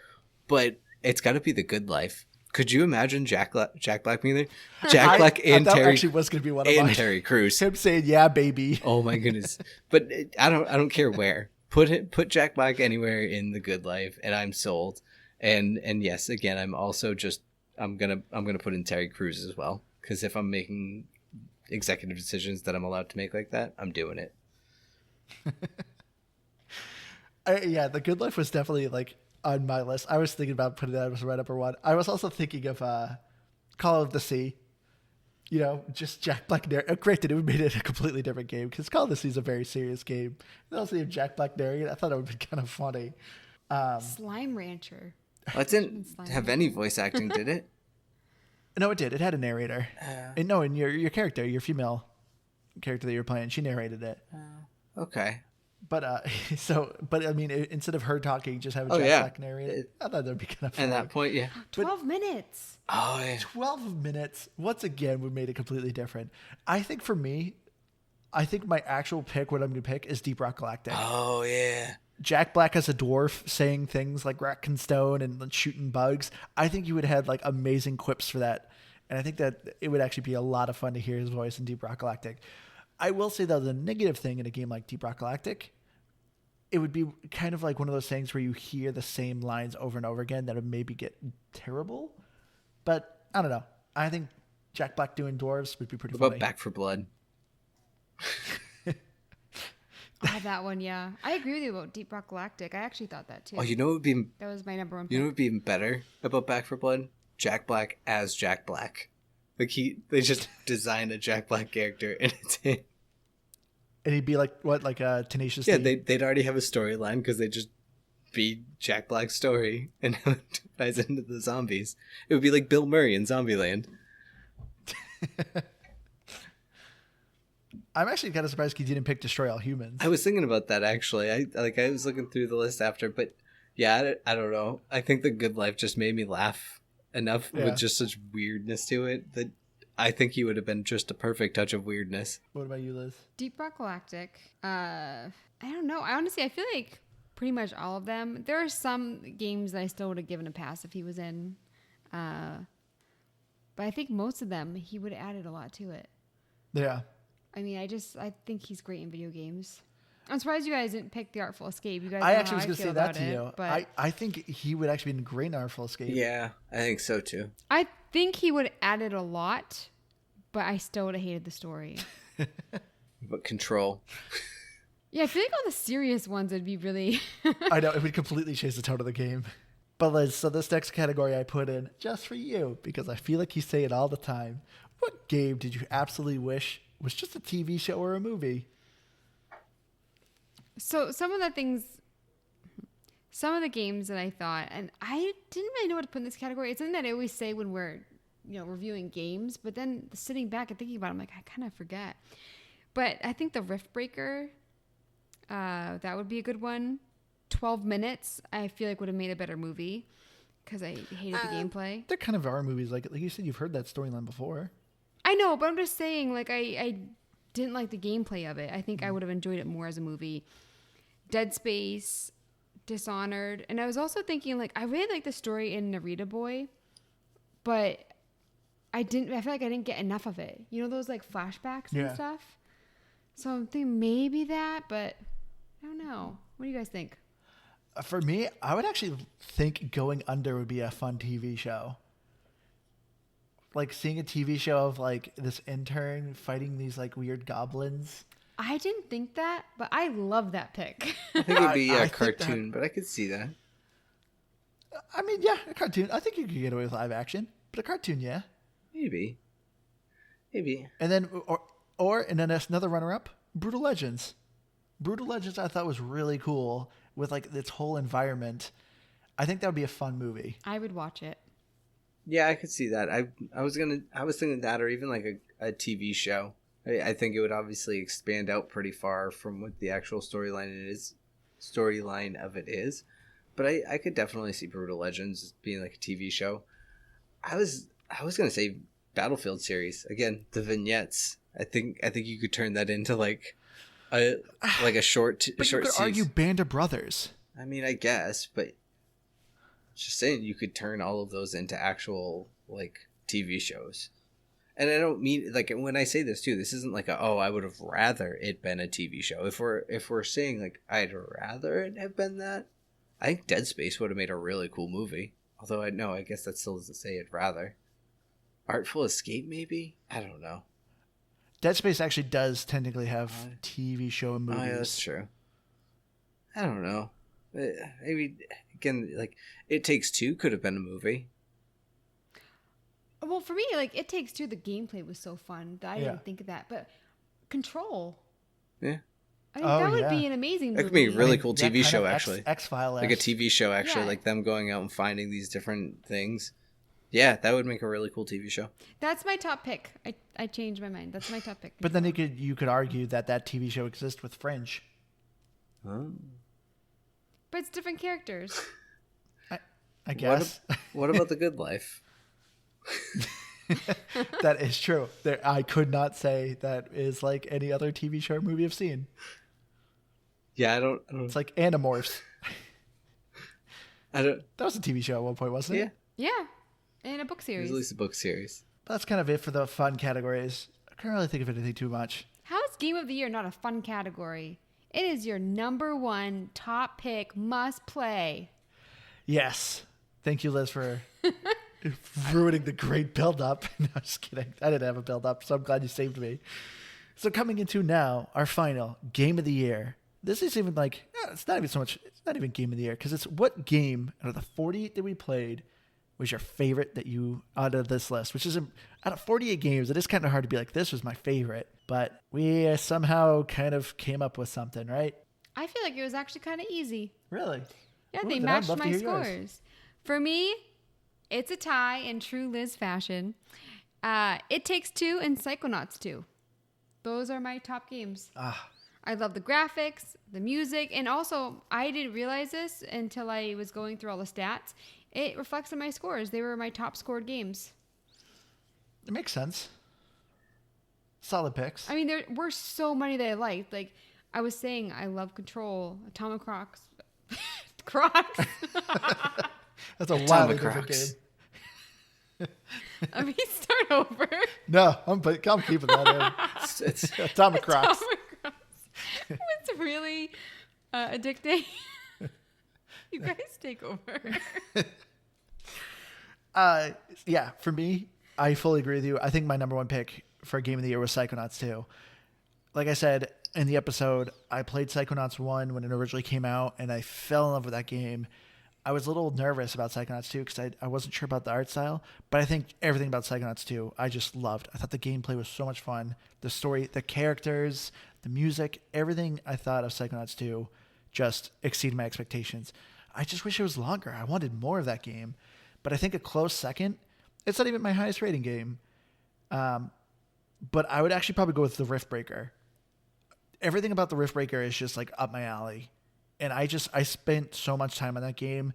But it's got to be The Good Life. Could you imagine Jack Black being there? Jack Black and that Terry actually was going to be one of and mine. Terry Crews. Him saying, "Yeah, baby." Oh my goodness! But I don't care where. Put Jack Black anywhere in The Good Life, and I'm sold. And yes, again, I'm also I'm gonna put in Terry Crews as well because if I'm making executive decisions that I'm allowed to make like that, I'm doing it. Yeah, The Good Life was definitely like on my list. I was thinking about putting that as right number one. I was also thinking of Call of the Sea. You know, just Jack Black narrating. Granted, it would have made it a completely different game because Call of the Sea is a very serious game. And also, if Jack Black narrating, I thought it would be kind of funny. Slime Rancher. Well, it didn't have any voice acting, did it? No, it did. It had a narrator. And no, and your character, your female character that you're playing, she narrated it. Okay. But I mean, instead of her talking, just having Oh, Jack yeah. Black narrate it. I thought that'd be kind of fun. At that point, yeah. 12 minutes. Oh yeah. 12 minutes, once again, would made it completely different. I think for me, my actual pick, what I'm going to pick, is Deep Rock Galactic. Oh yeah. Jack Black as a dwarf saying things like Rack and Stone and shooting bugs. I think you would have had like amazing quips for that. And I think that it would actually be a lot of fun to hear his voice in Deep Rock Galactic. I will say, though, the negative thing in a game like Deep Rock Galactic, it would be kind of like one of those things where you hear the same lines over and over again that would maybe get terrible. But I don't know. I think Jack Black doing dwarves would be pretty What funny. about Back for Blood? Oh, that one, yeah. I agree with you about Deep Rock Galactic. I actually thought that too. Oh, you know what would be That was my number one pick. you know what would be even better about Back for Blood? Jack Black as Jack Black. Like they just design a Jack Black character and it's him. And he'd be like, what, like a Tenacious Yeah, D? they'd already have a storyline because they just be Jack Black's story and how it ties into the zombies. It would be like Bill Murray in Zombieland. I'm actually kind of surprised he didn't pick Destroy All Humans. I was thinking about that actually. I was looking through the list after, but yeah, I don't know. I think The Good Life just made me laugh enough with just such weirdness to it that I think he would have been just a perfect touch of weirdness. What about you, Liz? Deep Rock Galactic. I don't know. I feel like pretty much all of them. There are some games that I still would have given a pass if he was in. But I think most of them, he would have added a lot to it. Yeah. I mean, I think he's great in video games. I'm surprised you guys didn't pick The Artful Escape. You guys I know actually how was going to feel say that about to it, you. But I think he would actually be in great in Artful Escape. Yeah, I think so too. I think he would have added a lot, but I still would have hated the story. But Control. Yeah, I feel like all the serious ones would be really... I know, it would completely change the tone of the game. But Liz, so this next category I put in just for you because I feel like you say it all the time. What game did you absolutely wish was just a TV show or a movie? So some of the games that I thought, and I didn't really know what to put in this category. It's something that I always say when we're, reviewing games, but then sitting back and thinking about it, I'm like, I kind of forget. But I think the Rift Breaker, that would be a good one. 12 Minutes, I feel like would have made a better movie because I hated the gameplay. There kind of are movies like you said. You've heard that storyline before. I know, but I'm just saying, like, I didn't like the gameplay of it. I think I would have enjoyed it more as a movie. Dead Space, Dishonored, and I was also thinking, like, I really like the story in Narita Boy, but I feel like I didn't get enough of it. You know, those like flashbacks and stuff. So I'm thinking maybe that, but I don't know. What do you guys think? For me, I would actually think Going Under would be a fun TV show. Like seeing a TV show of like this intern fighting these like weird goblins. I didn't think that, but I love that pick. I think it'd be I a think cartoon, but I could see that. I mean, yeah, a cartoon. I think you could get away with live action, but a cartoon, yeah. Maybe. And then, and then that's another runner-up, Brutal Legends. Brutal Legends, I thought was really cool with like its whole environment. I think that would be a fun movie. I would watch it. Yeah, I could see that. I was thinking that, or even like a TV show. I think it would obviously expand out pretty far from what the actual storyline of it is. But I could definitely see Brutal Legends being like a TV show. I was gonna say Battlefield series again. The vignettes. I think you could turn that into like a short. But short you could argue Band of Brothers. I mean, I guess, but just saying you could turn all of those into actual like TV shows. And I don't mean like when I say this too, this isn't like I would have rather it been a TV show. If we're saying like I'd rather it have been that, I think Dead Space would have made a really cool movie. Although I guess that still doesn't say I'd rather. Artful Escape, maybe? I don't know. Dead Space actually does technically have TV show and movies. Oh, yeah, that's true. I don't know. Maybe, again, like, It Takes Two could have been a movie. Well, for me, like, It Takes Two, the gameplay was so fun that I didn't think of that. But Control. Yeah. I think that would be an amazing movie. That could be a really cool TV show, actually. X-File. Like a TV show, actually. Yeah. Like them going out and finding these different things. Yeah, that would make a really cool TV show. That's my top pick. I changed my mind. That's my top pick. But then you could argue that TV show exists with Fringe. Oh. But it's different characters. I guess. What about The Good Life? That is true. I could not say that is like any other TV show or movie I've seen. Yeah, I don't. It's like Animorphs. That was a TV show at one point, wasn't it? Yeah. And a book series. At least a book series. That's kind of it for the fun categories. I can't really think of anything too much. How is Game of the Year not a fun category? It is your number one top pick, must play. Yes. Thank you, Liz, for ruining the great build-up. No, just kidding. I didn't have a build-up, so I'm glad you saved me. So coming into now, our final Game of the Year. This is even like, it's not even so much, it's not even Game of the Year, because it's what game out of the 48 that we played was your favorite that you, out of this list, which is, out of 48 games, it is kind of hard to be like, this was my favorite, but we somehow kind of came up with something, right? I feel like it was actually kind of easy. Really? Yeah, Ooh, they then I'd matched love to my hear scores. yours. For me, it's a tie in true Liz fashion. It Takes Two and Psychonauts 2. Those are my top games. I love the graphics, the music, and also I didn't realize this until I was going through all the stats. It reflects on my scores. They were my top scored games. It makes sense. Solid picks. I mean, there were so many that I liked. Like, I was saying, I love Control, Atomic Crocs. Crocs. That's a wildly different Crocs. game. I mean, start over. No, I'm keeping that in. It's Atomic Crocs. Atomic Crocs. It's really addicting. You guys take over. Yeah, for me, I fully agree with you. I think my number one pick for Game of the Year was Psychonauts 2. Like I said in the episode, I played Psychonauts 1 when it originally came out, and I fell in love with that game. I was a little nervous about Psychonauts 2 because I wasn't sure about the art style, but I think everything about Psychonauts 2 I just loved. I thought the gameplay was so much fun. The story, the characters, the music, everything I thought of Psychonauts 2 just exceeded my expectations. I just wish it was longer. I wanted more of that game. But I think a close second, it's not even my highest rating game. But I would actually probably go with the Riftbreaker. Everything about the Riftbreaker is just like up my alley. And I spent so much time on that game.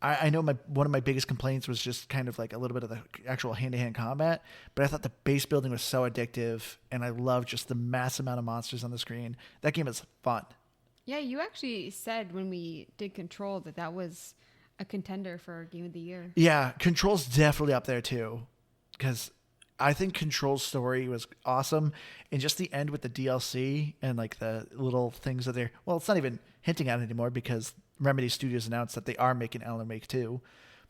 I know one of my biggest complaints was just kind of like a little bit of the actual hand-to-hand combat, but I thought the base building was so addictive, and I loved just the mass amount of monsters on the screen. That game is fun. Yeah, you actually said when we did Control that was a contender for Game of the Year. Yeah, Control's definitely up there too, because I think Control's story was awesome, and just the end with the DLC and like the little things that well, it's not even hinting at it anymore because Remedy Studios announced that they are making Alan Wake 2.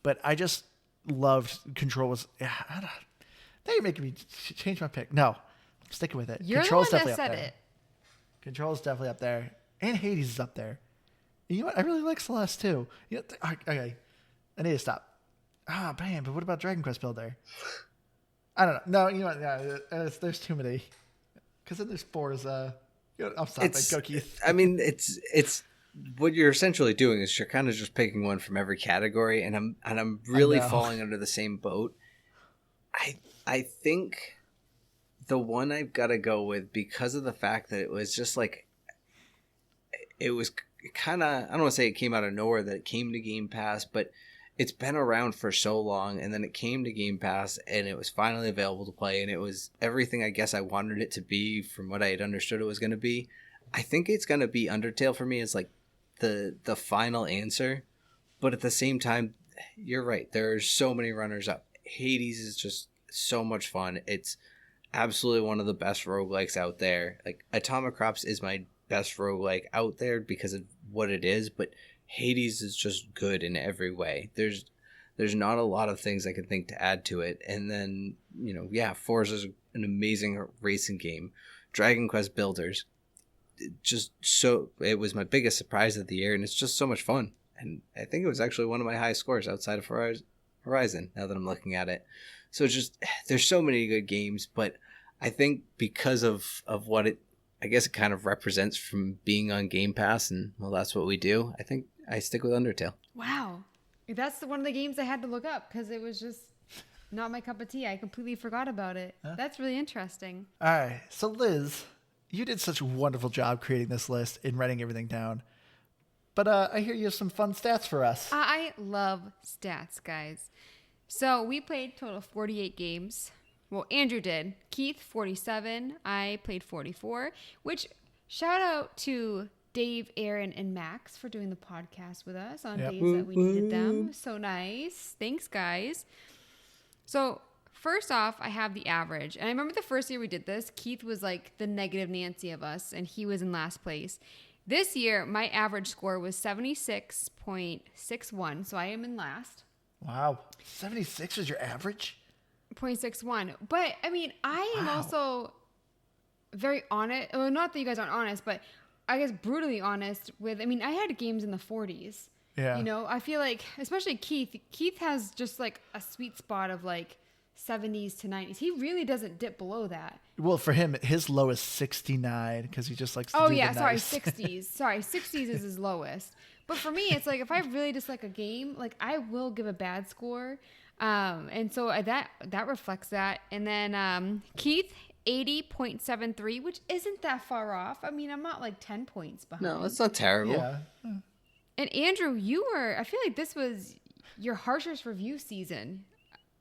But I just loved Control. Now you're making me change my pick. No, I'm sticking with it. You're Control's the one that definitely said up there. it. Control's definitely up there. And Hades is up there. You know what? I really like Celeste too. Okay. I need to stop. Man, but what about Dragon Quest Builder? I don't know. No, you know what? Yeah, there's too many. Because then there's Forza. I'm stopping. Go, Keith. I mean, it's what you're essentially doing is you're kind of just picking one from every category, and I'm really falling under the same boat. I think the one I've got to go with, because of the fact that it was just like, it was kind of, I don't want to say it came out of nowhere that it came to Game Pass, but it's been around for so long, and then it came to Game Pass, and it was finally available to play, and it was everything I guess I wanted it to be from what I had understood it was going to be. I think it's going to be Undertale for me as like the final answer, but at the same time, you're right. There are so many runners up. Hades is just so much fun. It's absolutely one of the best roguelikes out there. Like Atomic Crops is my best roguelike out there because of what it is, but Hades is just good in every way. There's not a lot of things I can think to add to it. And then, Forza is an amazing racing game. Dragon Quest Builders, it was my biggest surprise of the year, and it's just so much fun. And I think it was actually one of my highest scores outside of Horizon, now that I'm looking at it. So there's so many good games, but I think because of what I guess it kind of represents from being on Game Pass, and well, that's what we do. I think I stick with Undertale. Wow. That's one of the games I had to look up because it was just not my cup of tea. I completely forgot about it. Huh? That's really interesting. All right. So, Liz, you did such a wonderful job creating this list and writing everything down. But I hear you have some fun stats for us. I love stats, guys. So we played total of 48 games. Well, Andrew did. Keith, 47. I played 44, which shout out to Dave, Aaron, and Max for doing the podcast with us on days that we needed them. So nice. Thanks, guys. So first off, I have the average. And I remember the first year we did this, Keith was like the negative Nancy of us, and he was in last place. This year, my average score was 76.61, so I am in last. Wow. 76 is your average? 0.61. But, I mean, I am also very honest. Well, not that you guys aren't honest, but I guess brutally honest with, I had games in the 40s. Yeah. I feel like, especially Keith has just like a sweet spot of like 70s to 90s. He really doesn't dip below that. Well, for him, his low is 69 because he just likes to do the nice. 60s. Sorry, 60s is his lowest. But for me, it's like if I really dislike a game, like I will give a bad score. And so that reflects that. And then Keith, 80.73, which isn't that far off. I'm not like 10 points behind. No, that's not terrible. Yeah. And Andrew, I feel like this was your harshest review season.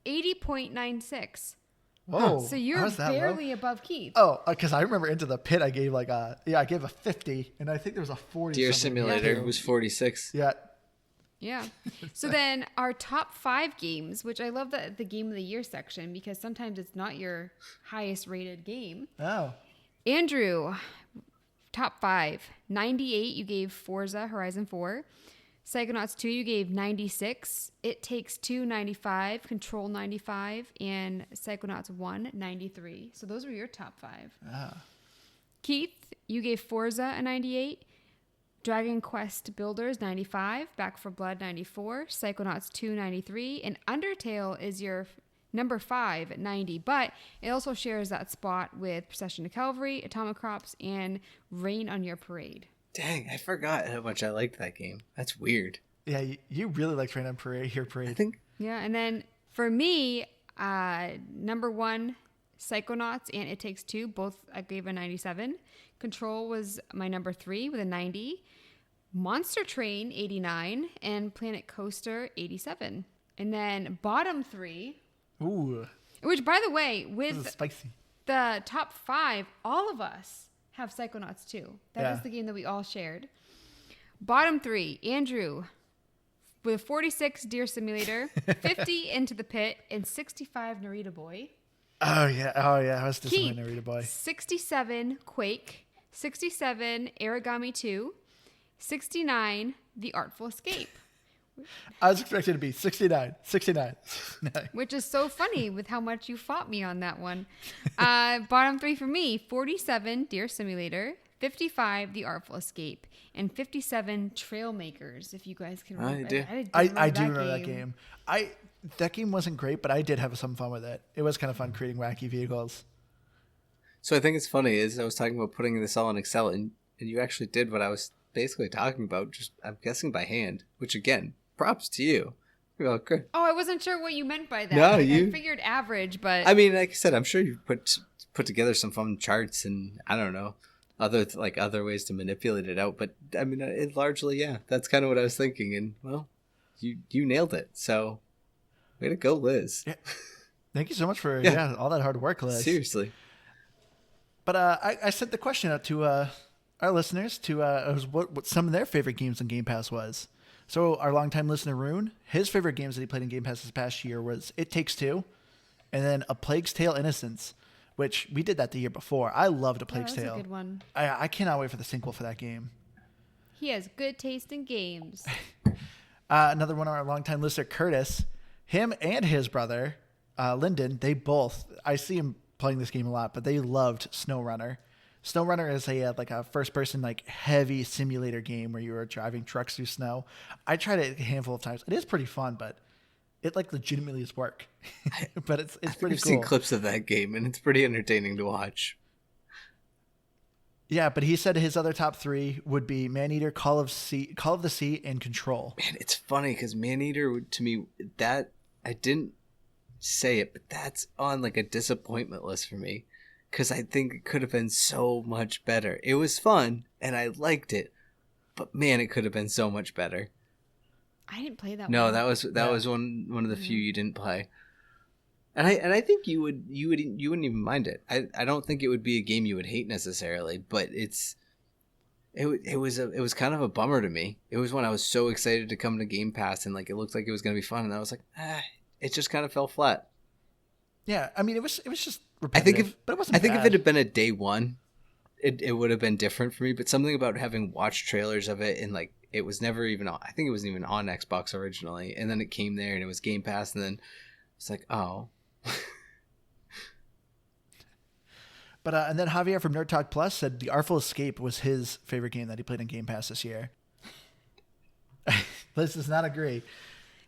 80.96. Whoa. So you're barely above Keith. Oh, because I remember Into the Pit, I gave I gave a 50, and I think there was a 40. Deer Simulator was 46. Yeah. Yeah. So then our top 5 games, which I love the Game of the Year section because sometimes it's not your highest rated game. Oh. Andrew, top 5. 98, you gave Forza Horizon 4. Psychonauts 2, you gave 96. It Takes Two, 95. Control, 95. And Psychonauts 1, 93. So those were your top 5. Ah. Keith, you gave Forza a 98. Dragon Quest Builders 95, Back for Blood 94, Psychonauts 2 93, and Undertale is your number 5 at 90, but it also shares that spot with Procession to Calvary, Atomic Crops, and Rain on Your Parade. Dang, I forgot how much I liked that game. That's weird. Yeah, you really liked Rain on Parade, your parade. I think. Yeah, and then for me, number 1, Psychonauts and It Takes Two, both I gave a 97. Control was my number 3 with a 90. Monster Train, 89. And Planet Coaster, 87. And then bottom 3. Ooh. Which, by the way, This with is spicy. the top 5, all of us have Psychonauts 2. That is Yeah. the game that we all shared. Bottom 3, Andrew with 46, Deer Simulator, 50, Into the Pit, and 65, Narita Boy. Oh yeah. I was Keith, disappointed, Narita Boy. 67, Quake, 67, Origami 2, 69, The Artful Escape. I was expecting to be 69. Which is so funny with how much you fought me on that one. Bottom 3 for me, 47, Deer Simulator, 55, The Artful Escape, and 57, Trailmakers, if you guys can remember. I do remember that game. That game wasn't great, but I did have some fun with it. It was kind of fun creating wacky vehicles. So I think it's funny is I was talking about putting this all in Excel, and you actually did what I was basically talking about, just I'm guessing by hand, which again, props to you. You're all good. Oh, I wasn't sure what you meant by that. No, I you- figured average, but... I mean, like I said, I'm sure you put together some fun charts and I don't know, other ways to manipulate it out. But I mean, it largely, yeah, that's kind of what I was thinking. And well, you nailed it. So way to go, Liz. Yeah. Thank you so much for Yeah. all that hard work, Liz. Seriously. But I sent the question out to our listeners to what some of their favorite games on Game Pass was. So our longtime listener Rune, his favorite games that he played in Game Pass this past year was It Takes Two, and then A Plague's Tale: Innocence, which we did that the year before. I loved A Plague's that's Tale. a good one. I cannot wait for the sequel for that game. He has good taste in games. Another one of our longtime listener Curtis, him and his brother Lyndon, I see him playing this game a lot, but they loved SnowRunner. SnowRunner is a first-person heavy simulator game where you are driving trucks through snow. I tried it a handful of times. It is pretty fun, but it legitimately is work. But it's pretty I've cool. seen clips of that game, and it's pretty entertaining to watch. Yeah, but he said his other top 3 would be Maneater, Call of the Sea, and Control. Man, it's funny because Maneater, to me, that I didn't say it, but that's on a disappointment list for me. Because I think it could have been so much better. It was fun, and I liked it. But man, it could have been so much better. I didn't play that No, one. that was one of the few you didn't play. And I think you wouldn't even mind it. I don't think it would be a game you would hate necessarily, but it was kind of a bummer to me. It was when I was so excited to come to Game Pass and it looked like it was going to be fun, and I was like, it just kind of fell flat. Yeah, I mean it was just repetitive, but it wasn't if bad. it had been a day one, it would have been different for me. But something about having watched trailers of it and it was never even on. I think it wasn't even on Xbox originally, and then it came there and it was Game Pass, and then it's like, oh. But and then Javier from Nerd Talk Plus said The Artful Escape was his favorite game that he played in Game Pass this year. Liz does not agree.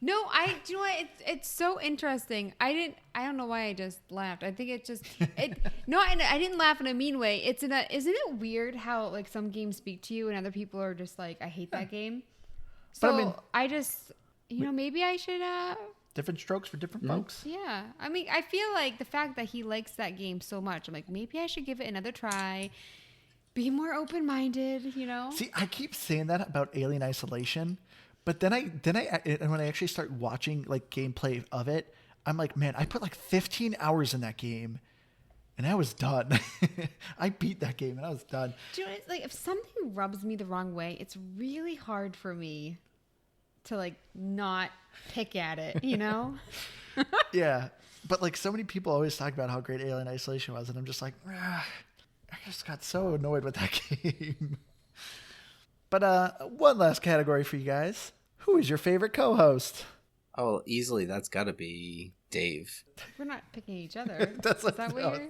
No, do you know what? It's so interesting. I don't know why I just laughed. I think no, I didn't laugh in a mean way. Isn't it weird how some games speak to you and other people are just like, I hate that game. So But I mean, I just, maybe I should, different strokes for different folks. yeah. I mean, I feel like the fact that he likes that game so much, I'm like, maybe I should give it another try. Be more open-minded, See, I keep saying that about Alien Isolation, but then when I actually start watching gameplay of it, I'm like, man, I put 15 hours in that game, and I was done. I beat that game and I was done. Do you know, it's if something rubs me the wrong way, it's really hard for me to not pick at it, Yeah, but so many people always talk about how great Alien Isolation was, and I'm just like, I just got so annoyed with that game. But one last category for you guys. Who is your favorite co-host? Oh, easily that's got to be Dave. We're not picking each other. That's Is that what you're...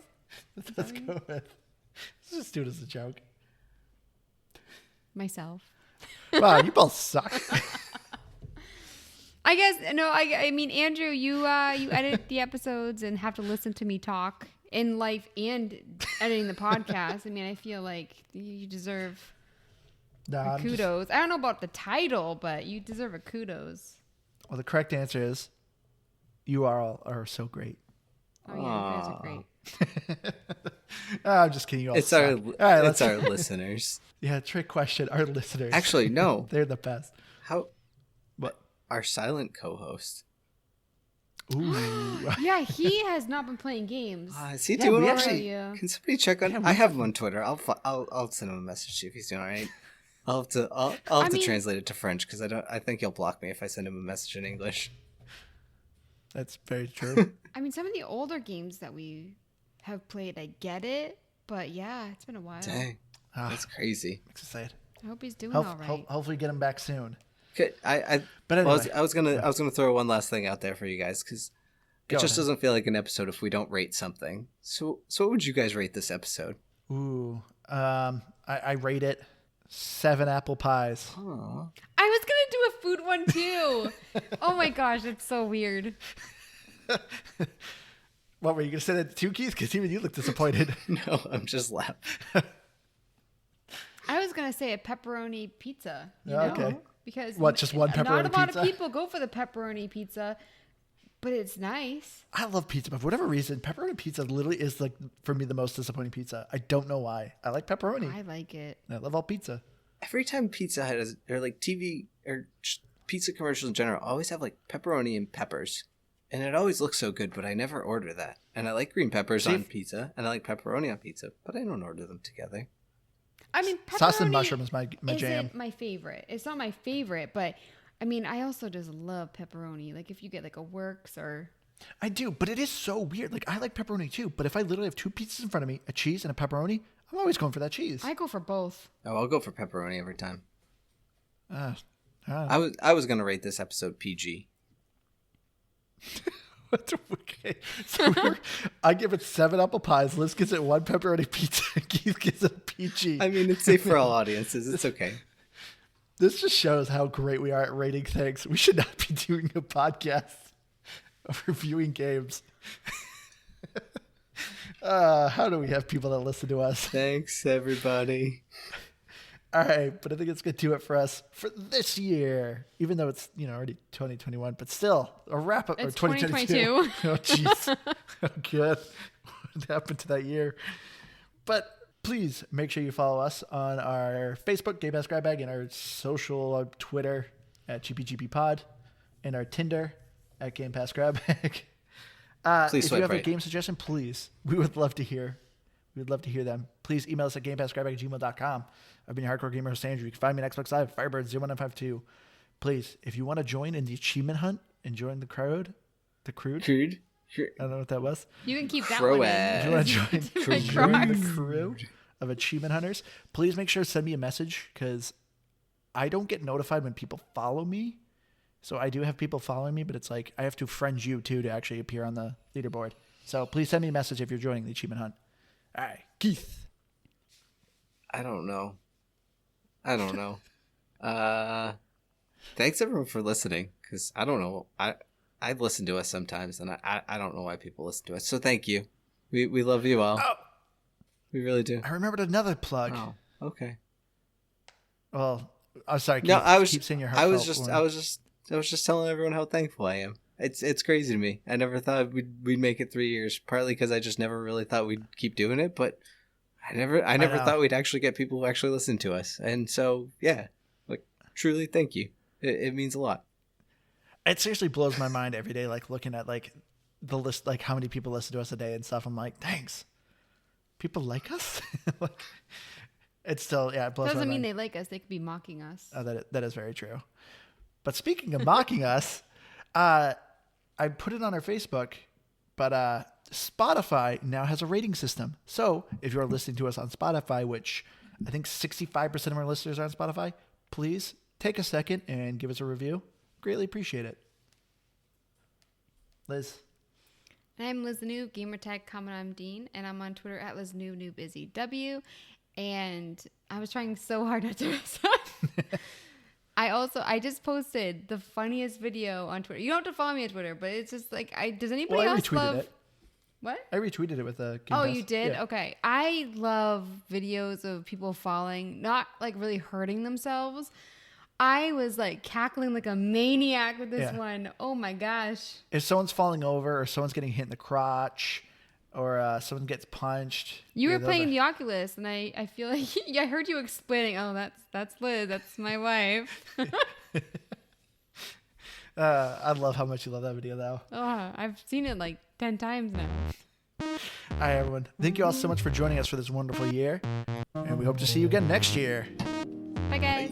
Let's that go with. Let's just do it as a joke. Myself. Wow, you both suck. I guess no. I mean, Andrew, you edit the episodes and have to listen to me talk in life and editing the podcast. I mean, I feel like you deserve Nah, a kudos. I don't know about the title, but you deserve a kudos. Well, the correct answer is you all are so great. Oh yeah, you guys are great. I'm just kidding. You all It's suck. our All right, it's our listeners. Yeah, trick question. Our listeners. Actually, no. They're the best. How What? our silent co-host? Ooh. Yeah, he has not been playing games. Is he Yeah, doing we all actually- right? Can somebody check on? Yeah, we I have him on Twitter. I'll send him a message see if he's doing all right. I'll have to mean- translate it to French because I think he'll block me if I send him a message in English. That's very true. I mean, some of the older games that we have played, I get it, but yeah, it's been a while. Dang, that's crazy. Makes us sad. I hope he's doing all right. Hopefully, get him back soon. Okay, But anyway, I was gonna throw one last thing out there for you guys because it Go just ahead. doesn't feel like an episode if we don't rate something. So what would you guys rate this episode? Ooh. I rate it 7 apple pies. Aw. I was gonna do a food one too. Oh my gosh, it's so weird. What were you gonna say that too, Keith? Because even you look disappointed. No, I'm just laughing. I was gonna say a pepperoni pizza. You Yeah, know? okay. Because What, just one Not pepperoni a lot pizza? of people go for the pepperoni pizza, but it's nice. I love pizza, but for whatever reason, pepperoni pizza literally is like for me the most disappointing pizza. I don't know why. I like pepperoni. I like it. I love all pizza. Every time Pizza Hut has, or like TV or just pizza commercials in general, always have like pepperoni and peppers. And it always looks so good, but I never order that. And I like green peppers on pizza, and I like pepperoni on pizza, but I don't order them together. I mean, pepperoni Sauce and mushroom is my isn't jam. my favorite. It's not my favorite, but I mean, I also just love pepperoni. Like if you get like a Works or I do, but it is so weird. Like I like pepperoni too, but if I literally have 2 pizzas in front of me, a cheese and a pepperoni, I'm always going for that cheese. I go for both. Oh, I'll go for pepperoni every time. Ah, I was gonna rate this episode PG. okay. So I give it 7 apple pies. Liz gives it 1 pepperoni pizza. Keith gives it a PG. I mean, it's safe for all audiences. It's okay. This just shows how great we are at rating things. We should not be doing a podcast of reviewing games. How do we have people that listen to us? Thanks, everybody. All right, but I think it's going to do it for us for this year, even though it's already 2021, but still a wrap up. It's or 2022. 2022. Oh, jeez. Oh, good. What happened to that year? But please make sure you follow us on our Facebook, Game Pass Grab Bag, and our social Twitter at GPGPod, and our Tinder at Game Pass Grab Bag. Please if swipe you have right. a game suggestion, please. We would love to hear. We would love to hear them. Please email us at gamepassgrabbag@gmail.com. I've been your hardcore gamer host, Andrew. You can find me on Xbox Live, Firebird01952. Please, if you want to join in the achievement hunt and join the crowd, Crude. I don't know what that was. You can keep that Crow one ass. If you want to My join Crocs. the crew of achievement hunters, please make sure to send me a message because I don't get notified when people follow me. So I do have people following me, but it's like I have to friend you too to actually appear on the leaderboard. So please send me a message if you're joining the achievement hunt. All right, Keith. I don't know. Thanks everyone for listening, because I don't know. I listen to us sometimes, and I don't know why people listen to us. So thank you. We love you all. Oh, We really do. I remembered another plug. Oh, okay. Well, I'm sorry. Keith, No, I was keep saying your I was heartfelt just telling everyone how thankful I am. It's crazy to me. I never thought we'd make it 3 years. Partly because I just never really thought we'd keep doing it, but I never know. thought we'd actually get people who actually listen to us. And so yeah, like truly, thank you. It means a lot. It seriously blows my mind every day, like looking at like the list, like how many people listen to us a day and stuff. I'm like, thanks. People like us. Like, it's still, yeah, it blows Doesn't my mean mind. they like us. They could be mocking us. Oh, that is very true. But speaking of mocking us, I put it on our Facebook, but Spotify now has a rating system. So if you're listening to us on Spotify, which I think 65% of our listeners are on Spotify, please take a second and give us a review. Greatly appreciate it. Liz. And I'm Liz the Noob, gamertag comment I'm Dean, and I'm on Twitter at Liz Noob, Noob Izzy W. and I was trying so hard not to mess up. I just posted the funniest video on Twitter. You don't have to follow me on Twitter, but it's just like, does anybody Well, I else retweeted love it. What? I retweeted it with a. Oh, you did? Yeah. Okay. I love videos of people falling, not like really hurting themselves. I was like cackling like a maniac with this one. Oh my gosh. If someone's falling over or someone's getting hit in the crotch or someone gets punched. You were playing the Oculus, and I feel like I heard you explaining, oh, that's Liz. That's my wife. I love how much you love that video, though. Oh, I've seen it like 10 times now. All right, everyone. Thank you all so much for joining us for this wonderful year. And we hope to see you again next year. Bye, guys.